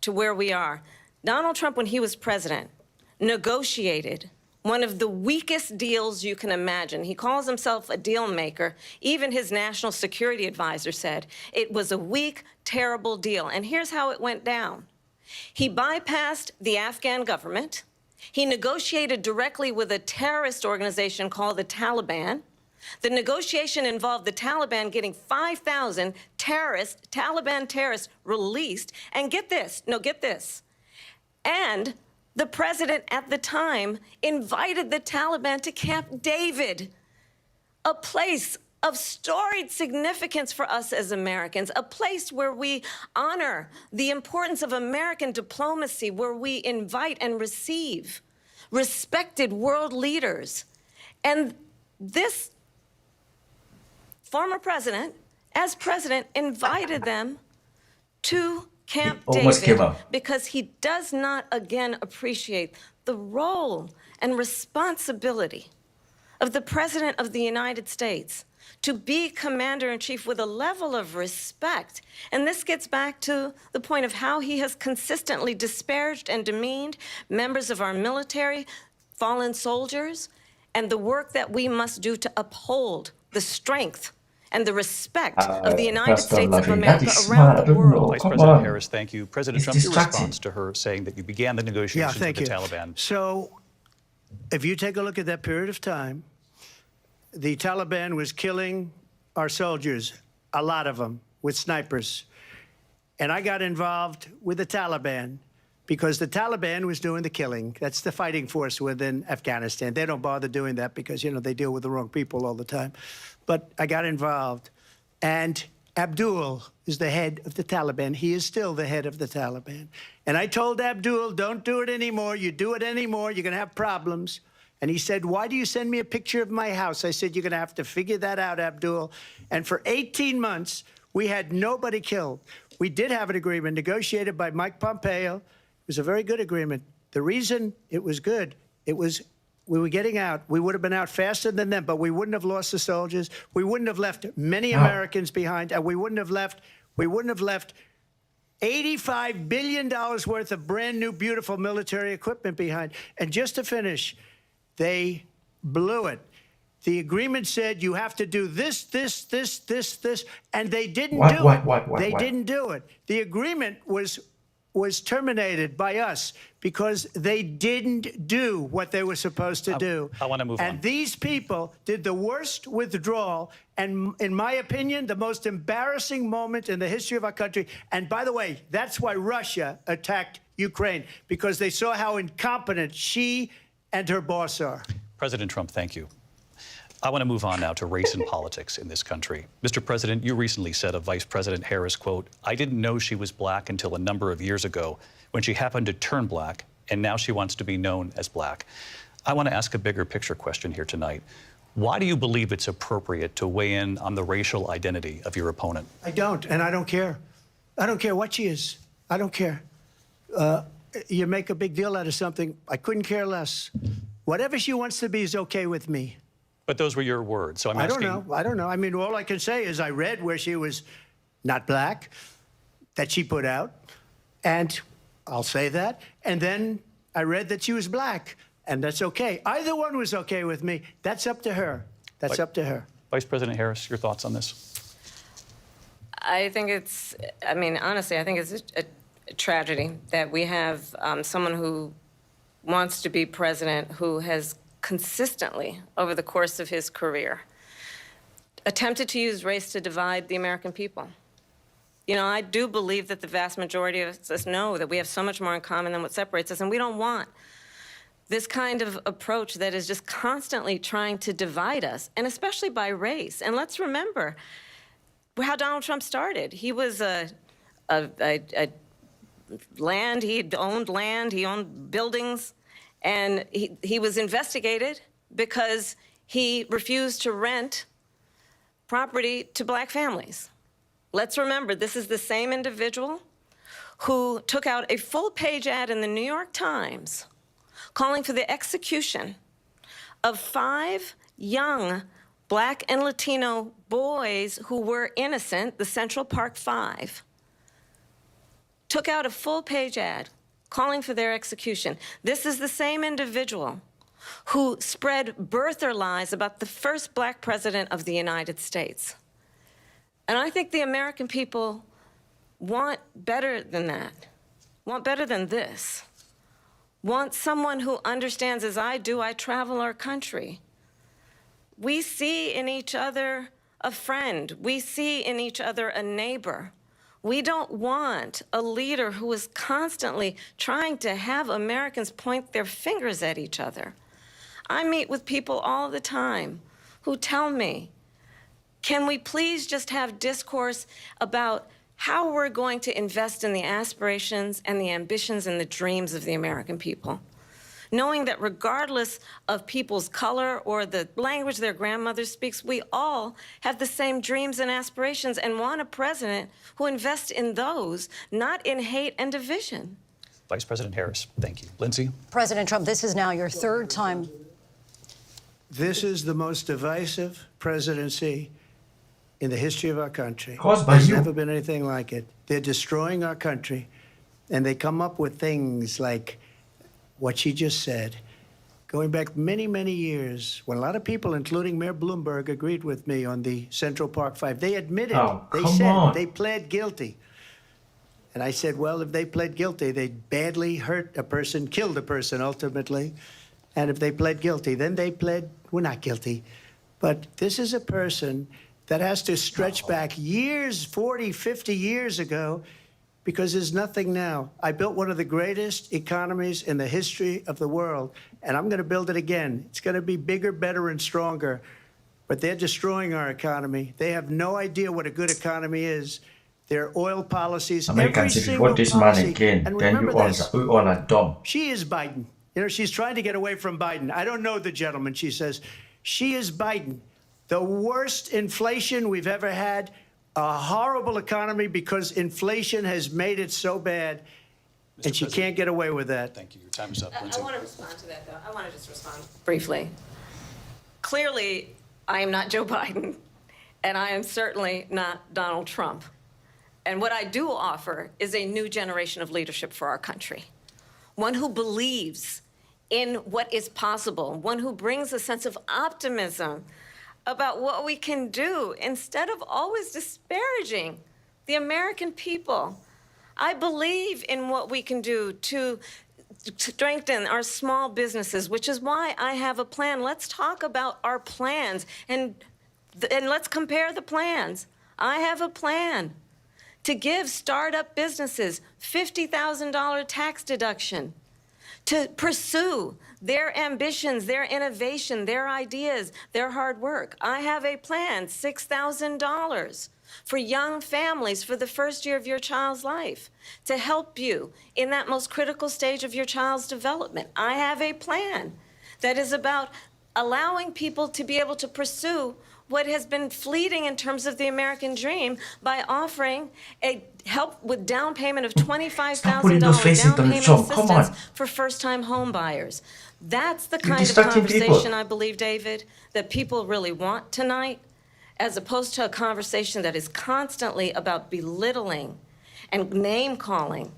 to where we are. Donald Trump, when he was president, negotiated one of the weakest deals you can imagine. He calls himself a deal maker. Even his national security advisor said it was a weak, terrible deal. And here's how it went down. He bypassed the Afghan government. He negotiated directly with a terrorist organization called the Taliban. The negotiation involved the Taliban getting 5,000 Taliban terrorists released. And get this, and the president at the time invited the Taliban to Camp David, a place of storied significance for us as Americans, a place where we honor the importance of American diplomacy, where we invite and receive respected world leaders. And this former president, as president, invited them to Camp David because he does not, again, appreciate the role and responsibility of the President of the United States to be commander-in-chief with a level of respect. And this gets back to the point of how he has consistently disparaged and demeaned members of our military, fallen soldiers, and the work that we must do to uphold the strength and the respect of the United States of America around the world. Vice President Harris, thank you. President Trump, your response to her saying that you began the negotiations with the Taliban. So, if you take a look at that period of time, the Taliban was killing our soldiers, a lot of them, with snipers. And I got involved with the Taliban because the Taliban was doing the killing. That's the fighting force within Afghanistan. They don't bother doing that because, you know, they deal with the wrong people all the time. But I got involved. And Abdul is the head of the Taliban. He is still the head of the Taliban. And I told Abdul, don't do it anymore. You do it anymore, you're going to have problems. And he said, why do you send me a picture of my house? I said, you're going to have to figure that out, Abdul. And for 18 months, we had nobody killed. We did have an agreement negotiated by Mike Pompeo. It was a very good agreement. The reason it was good, it was we were getting out. We would have been out faster than them, but we wouldn't have lost the soldiers. We wouldn't have left many Americans behind, and we wouldn't have left $85 billion worth of brand new, beautiful military equipment behind. And just to finish, they blew it. The agreement said you have to do this, and they didn't do it. They didn't do it. The agreement was terminated by us because they didn't do what they were supposed to do. I want to move on. And these people did the worst withdrawal and, in my opinion, the most embarrassing moment in the history of our country. And by the way, that's why Russia attacked Ukraine, because they saw how incompetent she and her boss are. President Trump, thank you. I want to move on now to race and politics in this country. Mr. President, you recently said of Vice President Harris, quote, I didn't know she was black until a number of years ago when she happened to turn black, and now she wants to be known as black. I want to ask a bigger picture question here tonight. Why do you believe it's appropriate to weigh in on the racial identity of your opponent? I don't, and I don't care. I don't care what she is. I don't care. You make a big deal out of something. I couldn't care less. Whatever she wants to be is okay with me. But those were your words, so I'm asking... I don't know. I mean, all I can say is I read where she was not black, that she put out, and I'll say that. And then I read that she was black, and that's okay. Either one was okay with me. That's up to her. That's up to her. Vice President Harris, your thoughts on this? I think it's, I mean, honestly, I think it's a tragedy that we have someone who wants to be president who has consistently, over the course of his career, attempted to use race to divide the American people. You know, I do believe that the vast majority of us know that we have so much more in common than what separates us, and we don't want this kind of approach that is just constantly trying to divide us, and especially by race. And let's remember how Donald Trump started. He was land, he owned buildings, and he was investigated because he refused to rent property to black families. Let's remember, this is the same individual who took out a full-page ad in the New York Times calling for the execution of 5 young black and Latino boys who were innocent, the Central Park 5. Took out a full-page ad calling for their execution. This is the same individual who spread birther lies about the first black president of the United States. And I think the American people want better than that, want better than this, want someone who understands, as I do, I travel our country. We see in each other a friend. We see in each other a neighbor. We don't want a leader who is constantly trying to have Americans point their fingers at each other. I meet with people all the time who tell me, can we please just have discourse about how we're going to invest in the aspirations and the ambitions and the dreams of the American people? Knowing that regardless of people's color or the language their grandmother speaks, we all have the same dreams and aspirations and want a president who invests in those, not in hate and division. Vice President Harris, thank you. Lindsay? President Trump, this is now your third time. This is the most divisive presidency in the history of our country. Caused by There's you. never been anything like it. They're destroying our country, and they come up with things like what she just said. Going back many, many years, when a lot of people, including Mayor Bloomberg, agreed with me on the Central Park Five, they admitted, they come said, on. they pled guilty. And I said, well, if they pled guilty, they badly hurt a person, killed a person ultimately. And if they pled guilty, then they pled, we're not guilty. But this is a person that has to stretch back years, 40, 50 years ago, because there's nothing now. I built one of the greatest economies in the history of the world, and I'm going to build it again. It's going to be bigger, better, and stronger. But they're destroying our economy. They have no idea what a good economy is. Their oil policies, Americans, every if you single vote this man policy. again, And then remember this, we all are dumb. she is Biden. You know, she's trying to get away from Biden. I don't know the gentleman, she says. She is Biden. The worst inflation we've ever had, a horrible economy because inflation has made it so bad, and she can't get away with that. Thank you. Your time is up. I want to respond to that, though. I want to just respond briefly. Clearly, I am not Joe Biden, and I am certainly not Donald Trump. And what I do offer is a new generation of leadership for our country, one who believes in what is possible, one who brings a sense of optimism about what we can do instead of always disparaging the American people. I believe in what we can do to strengthen our small businesses, which is why I have a plan. Let's talk about our plans and let's compare the plans. I have a plan to give startup businesses $50,000 tax deduction, to pursue their ambitions, their innovation, their ideas, their hard work. I have a plan, $6,000 for young families for the first year of your child's life, to help you in that most critical stage of your child's development. I have a plan that is about allowing people to be able to pursue what has been fleeting in terms of the American dream by offering a help with down payment of $25,000 down payment assistance for first-time home buyers. That's the kind of conversation, I believe, David, that people really want tonight, as opposed to a conversation that is constantly about belittling and name-calling.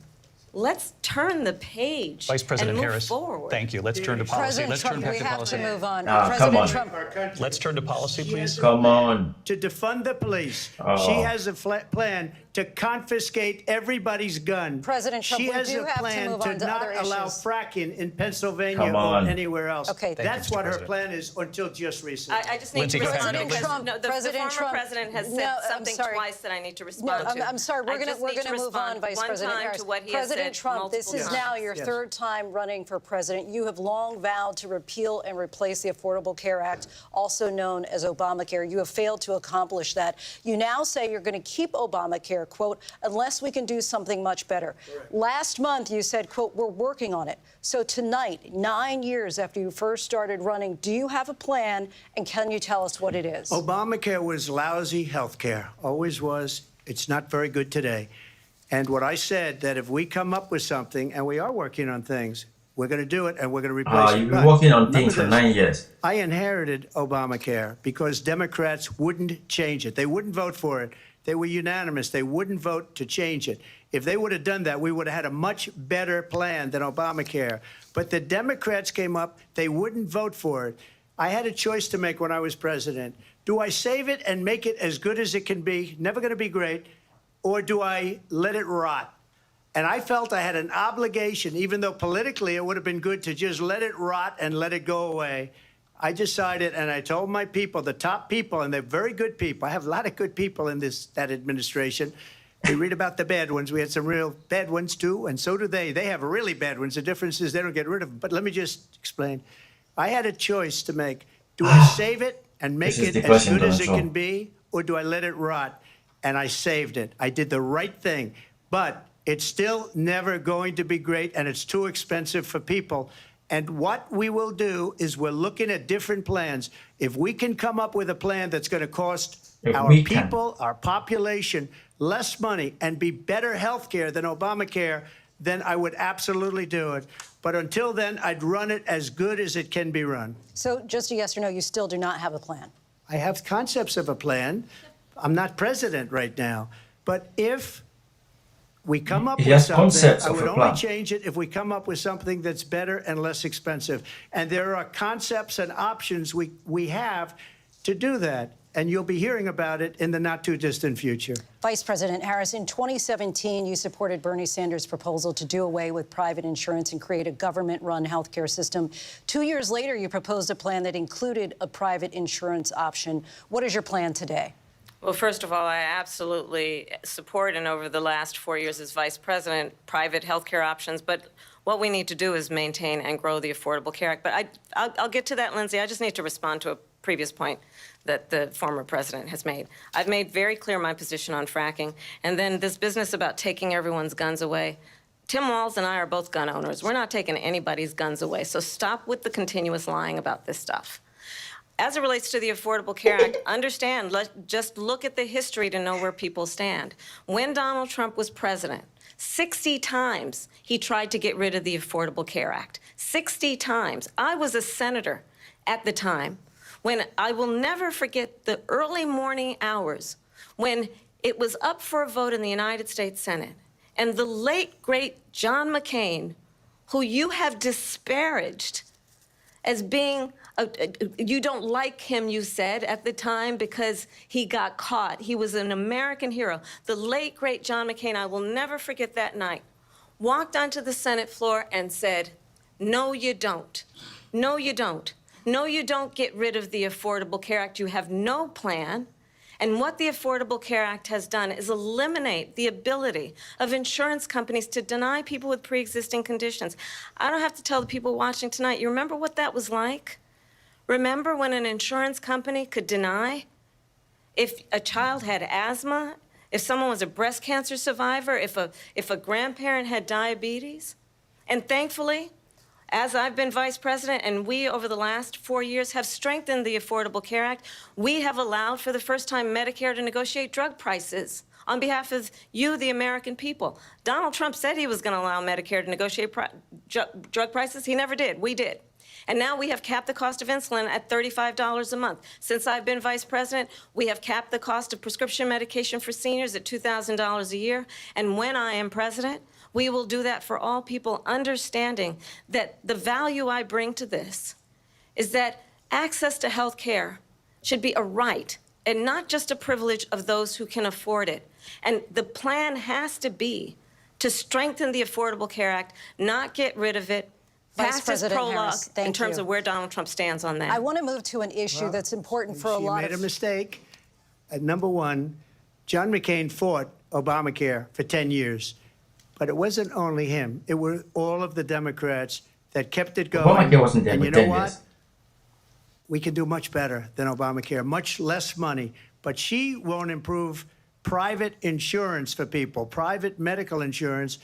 Let's turn the page Vice President and move Harris, forward. thank you. Let's turn to policy. President Let's Trump, turn back we to have policy. to move on. Come President on. Trump. Let's turn to policy, please. Come on. To defund the police. Oh. She has a plan to confiscate everybody's gun. President Trump, she we has do a have to plan move to on to not other allow issues. fracking in Pennsylvania Come or on. anywhere else. Okay. Thank you, That's Mr. what her President. plan is until just recently. I just need Lindsay, to go ahead. respond because Trump, the President former Trump, president has said no, I'm something sorry. twice that I need to No, respond to. I'm sorry. We're I going just to need to move on, respond Vice one President time Harris. to what he has President said Trump, this multiple is times. now your third time running for president. You have long vowed to repeal and replace the Affordable Care Act, also known as Obamacare. You have failed to accomplish that. You now say you're going to keep Obamacare, quote, unless we can do something much better. Correct. Last month, you said, quote, we're working on it. So tonight, 9 years after you first started running, do you have a plan, and can you tell us what it is? Obamacare was lousy health care, always was. It's not very good today. And what I said, that if we come up with something, and we are working on things, we're going to do it, and we're going to replace it. You've But been working on remember things for this. 9 years. I inherited Obamacare because Democrats wouldn't change it. They wouldn't vote for it. They were unanimous. They wouldn't vote to change it. If they would have done that, we would have had a much better plan than Obamacare. But the Democrats came up. They wouldn't vote for it. I had a choice to make when I was president. Do I save it and make it as good as it can be, never going to be great, or do I let it rot? And I felt I had an obligation, even though politically it would have been good to just let it rot and let it go away. I decided, and I told my people, the top people, and they're very good people. I have a lot of good people in that administration. We read about the bad ones. We had some real bad ones, too, and so do they. They have really bad ones. The difference is they don't get rid of them. But let me just explain. I had a choice to make. Do I save it and make it as good as it can be, or do I let it rot? And I saved it. I did the right thing. But it's still never going to be great, and it's too expensive for people. And what we will do is we're looking at different plans. If we can come up with a plan that's going to cost our people, our population, less money and be better health care than Obamacare, then I would absolutely do it. But until then, I'd run it as good as it can be run. So just a yes or no, you still do not have a plan? I have concepts of a plan. I'm not president right now. But if we come up with something, I would only change it if we come up with something that's better and less expensive. And there are concepts and options we have to do that. And you'll be hearing about it in the not-too-distant future. Vice President Harris, in 2017, you supported Bernie Sanders' proposal to do away with private insurance and create a government-run health care system. 2 years later, you proposed a plan that included a private insurance option. What is your plan today? Well, first of all, I absolutely support, and over the last 4 years as vice president, private health care options. But what we need to do is maintain and grow the Affordable Care Act. But I'll get to that, Lindsay. I just need to respond to a previous point that the former president has made. I've made very clear my position on fracking. And then this business about taking everyone's guns away. Tim Walz and I are both gun owners. We're not taking anybody's guns away. So stop with the continuous lying about this stuff. As it relates to the Affordable Care Act, understand, just look at the history to know where people stand. When Donald Trump was president, 60 times he tried to get rid of the Affordable Care Act. 60 times. I was a senator at the time when I will never forget the early morning hours when it was up for a vote in the United States Senate. And the late, great John McCain, who you have disparaged as being, you don't like him, you said, at the time because he got caught. He was an American hero. The late, great John McCain, I will never forget that night, walked onto the Senate floor and said, no, you don't. No, you don't. No, you don't get rid of the Affordable Care Act. You have no plan. And what the Affordable Care Act has done is eliminate the ability of insurance companies to deny people with pre-existing conditions. I don't have to tell the people watching tonight, you remember what that was like? Remember when an insurance company could deny if a child had asthma, if someone was a breast cancer survivor, if a grandparent had diabetes? And thankfully, as I've been vice president, and we, over the last 4 years, have strengthened the Affordable Care Act, we have allowed, for the first time, Medicare to negotiate drug prices on behalf of you, the American people. Donald Trump said he was going to allow Medicare to negotiate drug prices. He never did. We did. And now we have capped the cost of insulin at $35 a month. Since I've been vice president, we have capped the cost of prescription medication for seniors at $2,000 a year. And when I am president, we will do that for all people, understanding that the value I bring to this is that access to health care should be a right and not just a privilege of those who can afford it. And the plan has to be to strengthen the Affordable Care Act, not get rid of it, Vice President prologue Harris, thank in terms you. of where Donald Trump stands on that. I want to move to an issue that's important for a lot of... You made a mistake. Number one, John McCain fought Obamacare for 10 years. But it wasn't only him. It were all of the Democrats that kept it going. Obamacare wasn't there and for you know 10 what? years. We can do much better than Obamacare, much less money. But she won't improve private insurance for people, private medical insurance.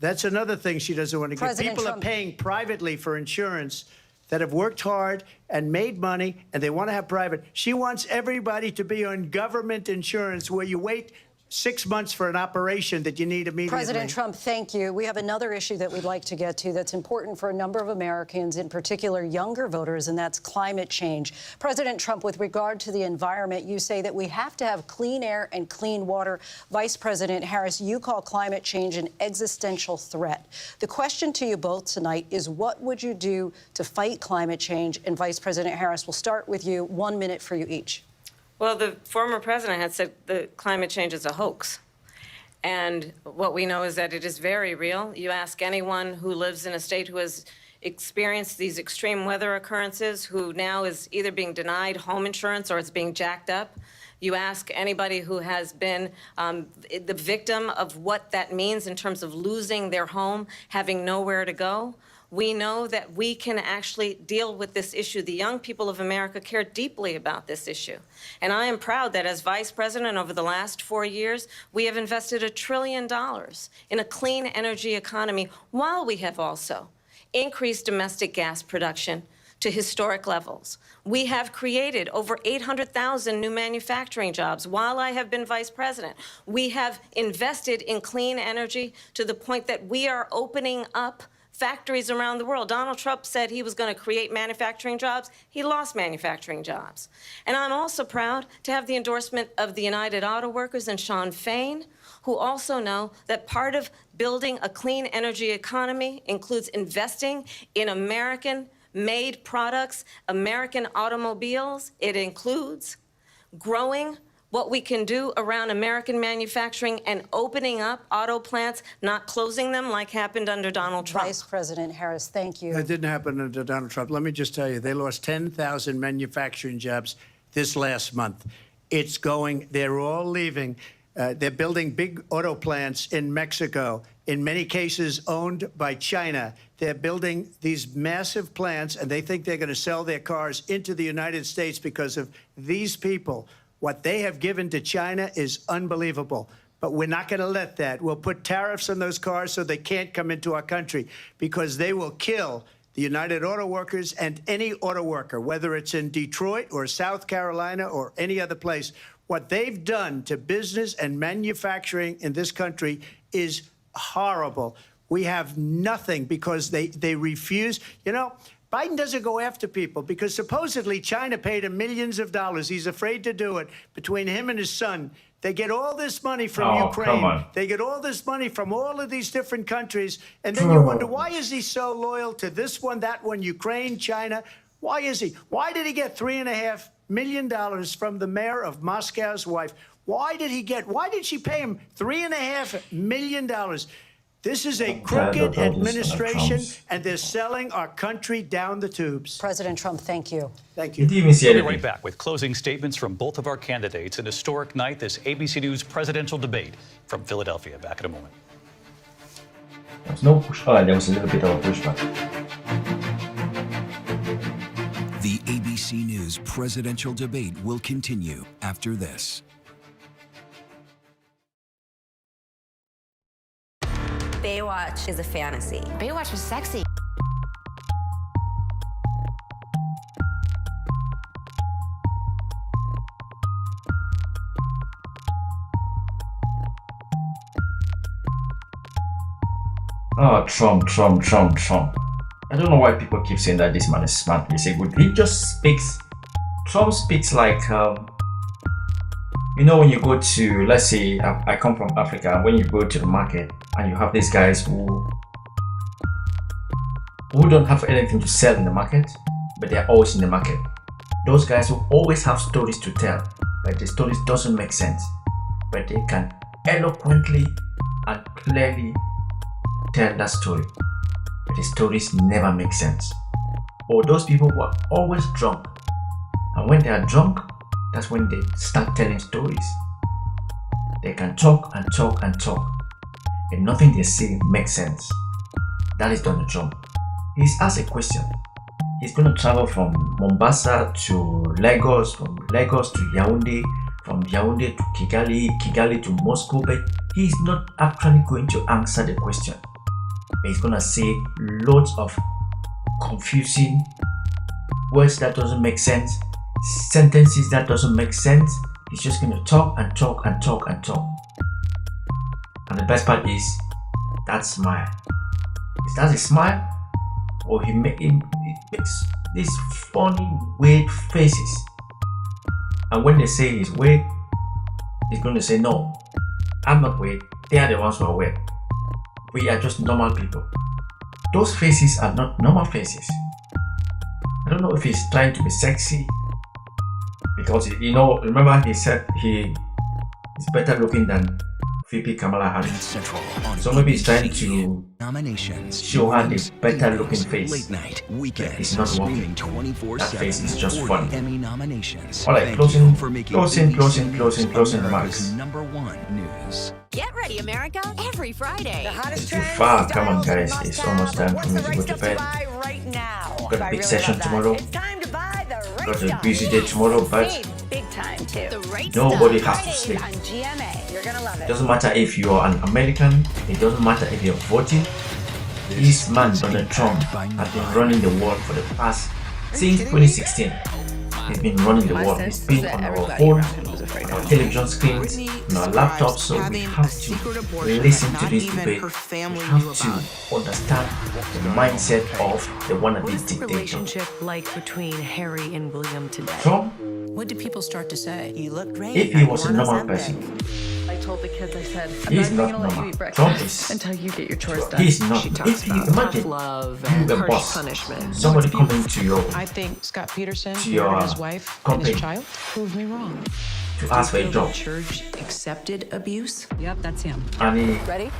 That's another thing she doesn't want to get. People are paying privately for insurance that have worked hard and made money, and they want to have private. She wants everybody to be on government insurance where you wait 6 months for an operation that you need immediately. President Trump, thank you. We have another issue that we'd like to get to that's important for a number of Americans, in particular younger voters, and that's climate change. President Trump, with regard to the environment, you say that we have to have clean air and clean water. Vice President Harris, you call climate change an existential threat. The question to you both tonight is, what would you do to fight climate change? And Vice President Harris, we'll start with you. 1 minute for you each. Well, the former president had said that climate change is a hoax. And what we know is that it is very real. You ask anyone who lives in a state who has experienced these extreme weather occurrences, who now is either being denied home insurance or it's being jacked up. You ask anybody who has been the victim of what that means in terms of losing their home, having nowhere to go. We know that we can actually deal with this issue. The young people of America care deeply about this issue. And I am proud that as vice president over the last 4 years, we have invested $1 trillion in a clean energy economy, while we have also increased domestic gas production to historic levels. We have created over 800,000 new manufacturing jobs while I have been vice president. We have invested in clean energy to the point that we are opening up factories around the world. Donald Trump said he was going to create manufacturing jobs. He lost manufacturing jobs. And I'm also proud to have the endorsement of the United Auto Workers and Sean Fain, who also know that part of building a clean energy economy includes investing in American-made products, American automobiles. It includes growing what we can do around American manufacturing and opening up auto plants, not closing them like happened under Donald Trump. Vice President Harris, thank you. That didn't happen under Donald Trump. Let me just tell you, they lost 10,000 manufacturing jobs this last month. It's going, they're all leaving. They're building big auto plants in Mexico, in many cases owned by China. They're building these massive plants, and they think they're going to sell their cars into the United States because of these people. What they have given to China is unbelievable. But we're not going to let that. We'll put tariffs on those cars so they can't come into our country, because they will kill the United Auto Workers and any auto worker, whether it's in Detroit or South Carolina or any other place. What they've done to business and manufacturing in this country is horrible. We have nothing because they refuse. You know, Biden doesn't go after people because supposedly China paid him millions of dollars. He's afraid to do it. Between him and his son, they get all this money from Ukraine. They get all this money from all of these different countries. And then you wonder, why is he so loyal to this one, that one, Ukraine, China? Why is he? Why did he get $3.5 million from the mayor of Moscow's wife? Why did she pay him $3.5 million? This is a crooked administration, and they're selling our country down the tubes. President Trump, thank you. Thank you. We'll be right back with closing statements from both of our candidates. An historic night, this ABC News presidential debate from Philadelphia. Back in a moment. There was no pushback. There was a little bit of a pushback. The ABC News presidential debate will continue after this. Baywatch is a fantasy. Baywatch was sexy. Oh, Trump. I don't know why people keep saying that this man is smart. They say good. He just speaks. Trump speaks like, you know, when you go to, let's say, I come from Africa, when you go to the market and you have these guys who don't have anything to sell in the market, but they're always in the market. Those guys who always have stories to tell, but the stories doesn't make sense, but they can eloquently and clearly tell that story, but the stories never make sense. Or those people who are always drunk, and when they are drunk, that's when they start telling stories. They can talk and talk and talk, and nothing they say makes sense. That is Donald Trump. He's asked a question. He's going to travel from Mombasa to Lagos, from Lagos to Yaoundé, from Yaoundé to Kigali, Kigali to Moscow, but he's not actually going to answer the question. But he's going to say loads of confusing words that doesn't make sense, sentences that doesn't make sense. He's just going to talk and talk and talk and talk. And the best part is that smile. Is that a smile? Or he makes these funny, weird faces. And when they say he's weird, he's going to say, no, I'm not weird. They are the ones who are weird. We are just normal people. Those faces are not normal faces. I don't know if he's trying to be sexy, because, you know, remember he said he is better looking than VP Kamala Harris. So maybe he's trying to show her the better looking face. It's not working. That face is just funny. Alright, closing remarks. Get ready, America, every Friday. The hottest Too far. Come on, guys. It's almost time for me to go to bed. Got a big session tomorrow. Got a busy day tomorrow, but nobody has to sleep. It doesn't matter if you are an American. It doesn't matter if you're voting. This man, Donald Trump, has been running the world for the past Since 2016, he's been running the world. He's been on our phones, our television screens, on our laptops, so we have to listen to this debate. We have to understand the mindset of the wannabe dictator. Relationship like between Harry and William today? Trump, What did people start to say? You look great. if he was a normal person, I told the kids, I said, he's I'm not not going to let you normal. eat breakfast Trump is. until you get your chores done. He's not. She If talks you about imagine tough love you and a harsh boss, punishment. somebody coming to your I think Scott Peterson To your murdered his wife and company. his child. Prove me wrong. to ask for a job, Church accepted abuse? Yep, that's him. and he Ready?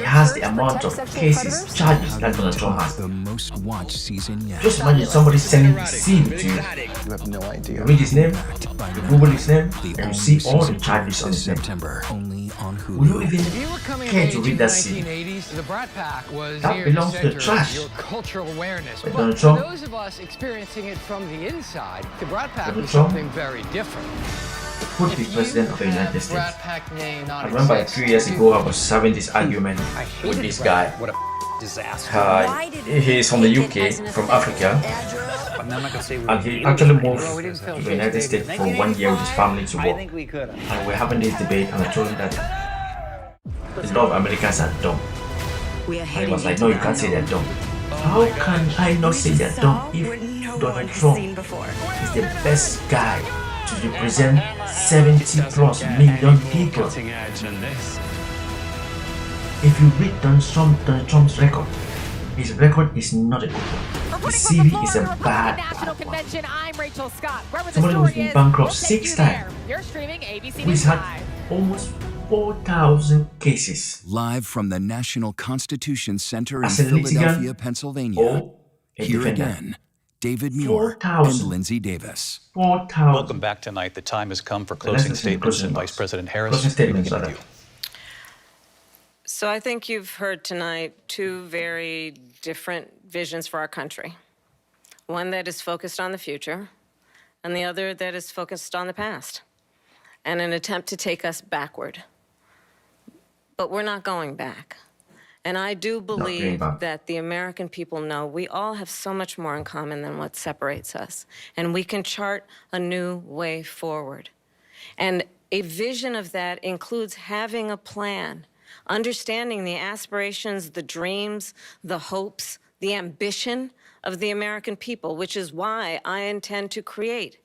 has the amount of cases, charges that Donald Trump has. The most watched season yet. Just imagine somebody sending the scene to you. You have no idea. You read his name, By you now, Google his name, the and you all-new see all the season charges on this his name. September, only on Will you Hulu. even If you were coming care of to age read in that the scene? 1980s, the Brat Pack was That here belongs at to the the center trash. of your cultural awareness. But But Donald for Trump- those of us experiencing it from the inside, the Brat Pack Donald was Trump- something very different. Could be president of the United States. Brat Pack name not I remember a exist. few years ago I was having this argument with this guy. What a disaster. He's from the UK, from Africa, I'm not gonna say and he actually moved Well, we didn't to film the United States for 1 year with his family to I work. think we could have. And we're having this debate, and I told him that a lot of Americans are dumb. We are And he heading was like, into no, you the can't say they're unknown. dumb. How can I not say they're dumb if Donald Trump is the best guy to represent 70 plus million people? If you read Donald Trump's record, his record is not a good one. His CV is a bad one. Somebody who's been bankrupt 6 times, who's had almost 4,000 cases. Live from the National Constitution Center in As a litigant Philadelphia, Pennsylvania. or a Here defendant. again, David Muir and 4,000. Lindsay Davis. 4,000. Welcome back tonight. The time has come for let's closing listen to statements, closing and remarks. Vice President Harris, Closing statements, we begin rather. with you. So I think you've heard tonight two very different visions for our country. One that is focused on the future, and the other that is focused on the past, and an attempt to take us backward. But we're not going back. And I do believe back. that the American people know we all have so much more in common than what separates us. And we can chart a new way forward. And a vision of that includes having a plan, understanding the aspirations, the dreams, the hopes, the ambition of the American people, which is why I intend to create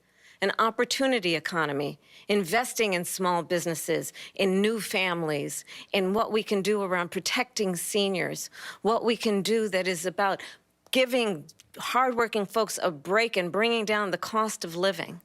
an opportunity economy, investing in small businesses, in new families, in what we can do around protecting seniors, what we can do that is about giving hardworking folks a break and bringing down the cost of living.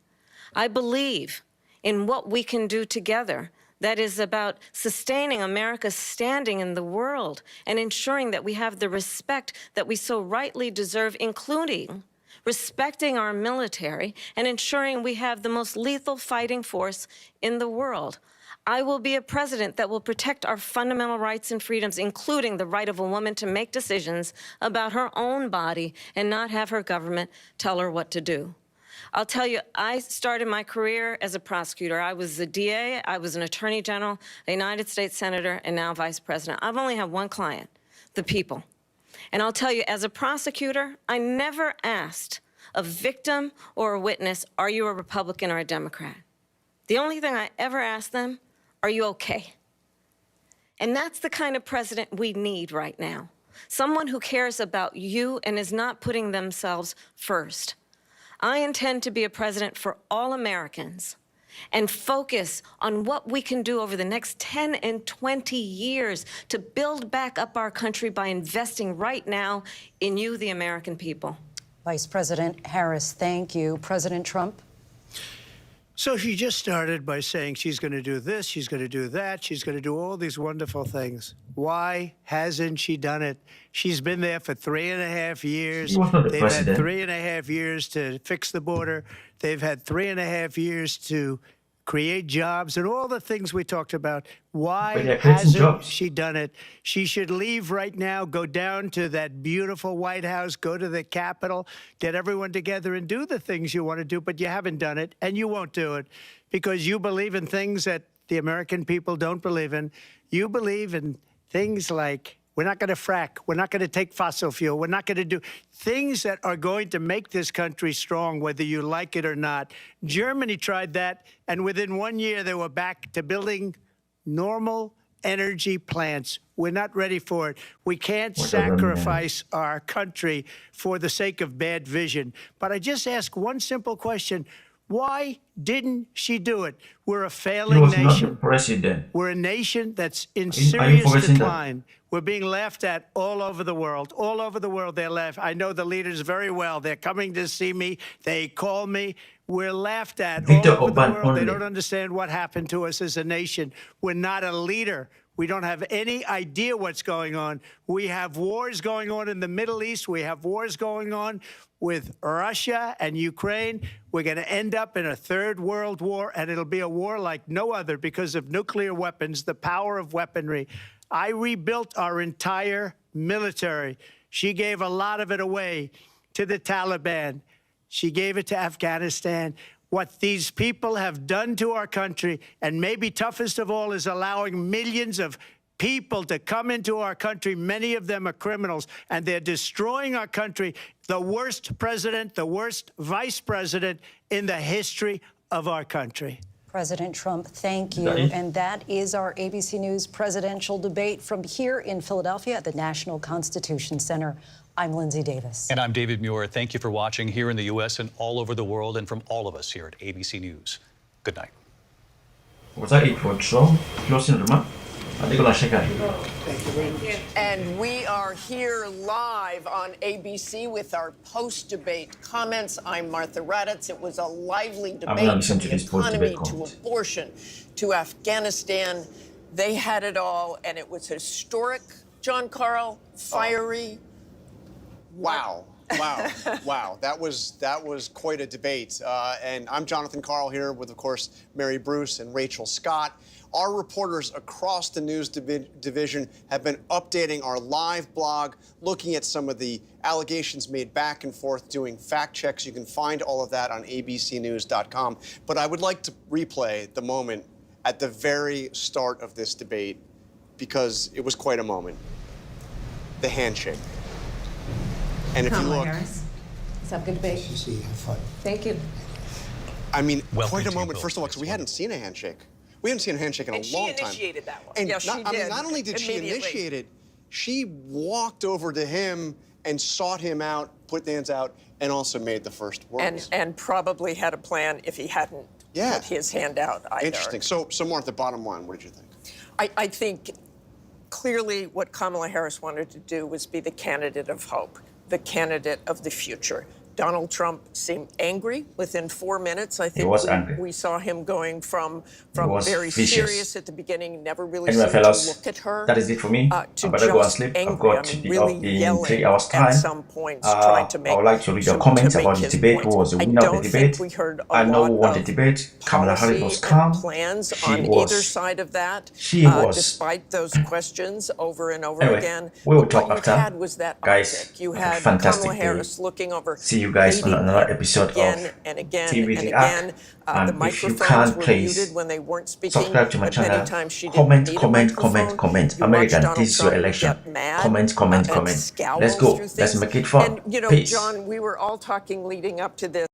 I believe in what we can do together that is about sustaining America's standing in the world and ensuring that we have the respect that we so rightly deserve, including respecting our military and ensuring we have the most lethal fighting force in the world. I will be a president that will protect our fundamental rights and freedoms, including the right of a woman to make decisions about her own body and not have her government tell her what to do. I'll tell you, I started my career as a prosecutor. I was a DA, I was an attorney general, a United States senator, and now vice president. I've only had one client, the people. And I'll tell you, as a prosecutor, I never asked a victim or a witness, are you a Republican or a Democrat? The only thing I ever asked them, are you okay? And that's the kind of president we need right now. Someone who cares about you and is not putting themselves first. I intend to be a president for all Americans and focus on what we can do over the next 10 and 20 years to build back up our country by investing right now in you, the American people. Vice President Harris, thank you. President Trump? So she just started by saying she's going to do this, she's going to do that, she's going to do all these wonderful things. Why hasn't she done it? She's been there for 3.5 years. She was not the They've president. had 3.5 years to fix the border. They've had 3.5 years to create jobs and all the things we talked about. But Why they're creating hasn't jobs. she done it? She should leave right now, go down to that beautiful White House, go to the Capitol, get everyone together and do the things you want to do, but you haven't done it, and you won't do it because you believe in things that the American people don't believe in. You believe in things like We're not going to frack. We're not going to take fossil fuel. We're not going to do things that are going to make this country strong, whether you like it or not. Germany tried that, and within 1 year, they were back to building normal energy plants. We're not ready for it. We can't sacrifice our country for the sake of bad vision. But I just ask one simple question. Why didn't she do it? We're a failing nation. Not the president. We're a nation that's in serious decline. We're being laughed at all over the world. All over the world, they're laughed. I know the leaders very well. They're coming to see me. They call me. We're laughed at all over the world. They don't understand what happened to us as a nation. We're not a leader. We don't have any idea what's going on. We have wars going on in the Middle East. We have wars going on with Russia and Ukraine. We're going to end up in a third world war, and it'll be a war like no other because of nuclear weapons, the power of weaponry. I rebuilt our entire military. She gave a lot of it away to the Taliban. She gave it to Afghanistan. What these people have done to our country, and maybe toughest of all, is allowing millions of people to come into our country. Many of them are criminals, and they're destroying our country. The worst president, the worst vice president in the history of our country. President Trump, thank you. And that is our ABC News presidential debate from here in Philadelphia at the National Constitution Center. I'm Lindsay Davis. And I'm David Muir. Thank you for watching here in the U.S. and all over the world, and from all of us here at ABC News. Good night. Was that it for Trump? Closing remark? And we are here live on ABC with our post-debate comments. I'm Martha Raddatz. It was a lively debate from the economy to abortion to Afghanistan. They had it all, and it was historic, John Carl, fiery. Wow. Wow. Wow. That was quite a debate. And I'm Jonathan Carl here with, of course, Mary Bruce and Rachel Scott. Our reporters across the news division have been updating our live blog, looking at some of the allegations made back and forth, doing fact checks. You can find all of that on abcnews.com. But I would like to replay the moment at the very start of this debate, because it was quite a moment. The handshake. And if you look, Harris. Let's have a good debate. Thank you. I mean, quite a moment, first of all, because we hadn't seen a handshake. We hadn't seen a handshake in a long time. She initiated that one. And yeah, she did. I mean, not only did she initiate it, she walked over to him and sought him out, put the hands out, and also made the first words. And probably had a plan if he hadn't put his hand out either. Interesting. So more at the bottom line, what did you think? I think clearly what Kamala Harris wanted to do was be the candidate of hope, the candidate of the future. Donald Trump seemed angry within 4 minutes. I think we saw him going from very serious at the beginning, never really anyway, seemed fellas, to look at her. that is it for me. To I better go and just sleep. angry. I've got I mean, to be really up in yelling 3 hours' time. at some points, trying to make. I would like to read your comments about the debate. Who was the winner of the debate? I know who won the debate. Kamala Harris was calm. Plans on either side of that. She was. Despite those questions over and over Anyway, again. we will talk what after. you had was that Guys, optic. You had fantastic Kamala day. Harris looking over. See you guys on another episode again of and again TV and React. again. And The if you microphones can't, were please muted when they weren't speaking. subscribe to my Many channel. times she didn't Comment. need a microphone. You watched American, Donald this is your Trump election. get mad, Comment. and scowl Let's go. through Let's things. make it fun. And, you know, Peace. John, we were all talking leading up to this.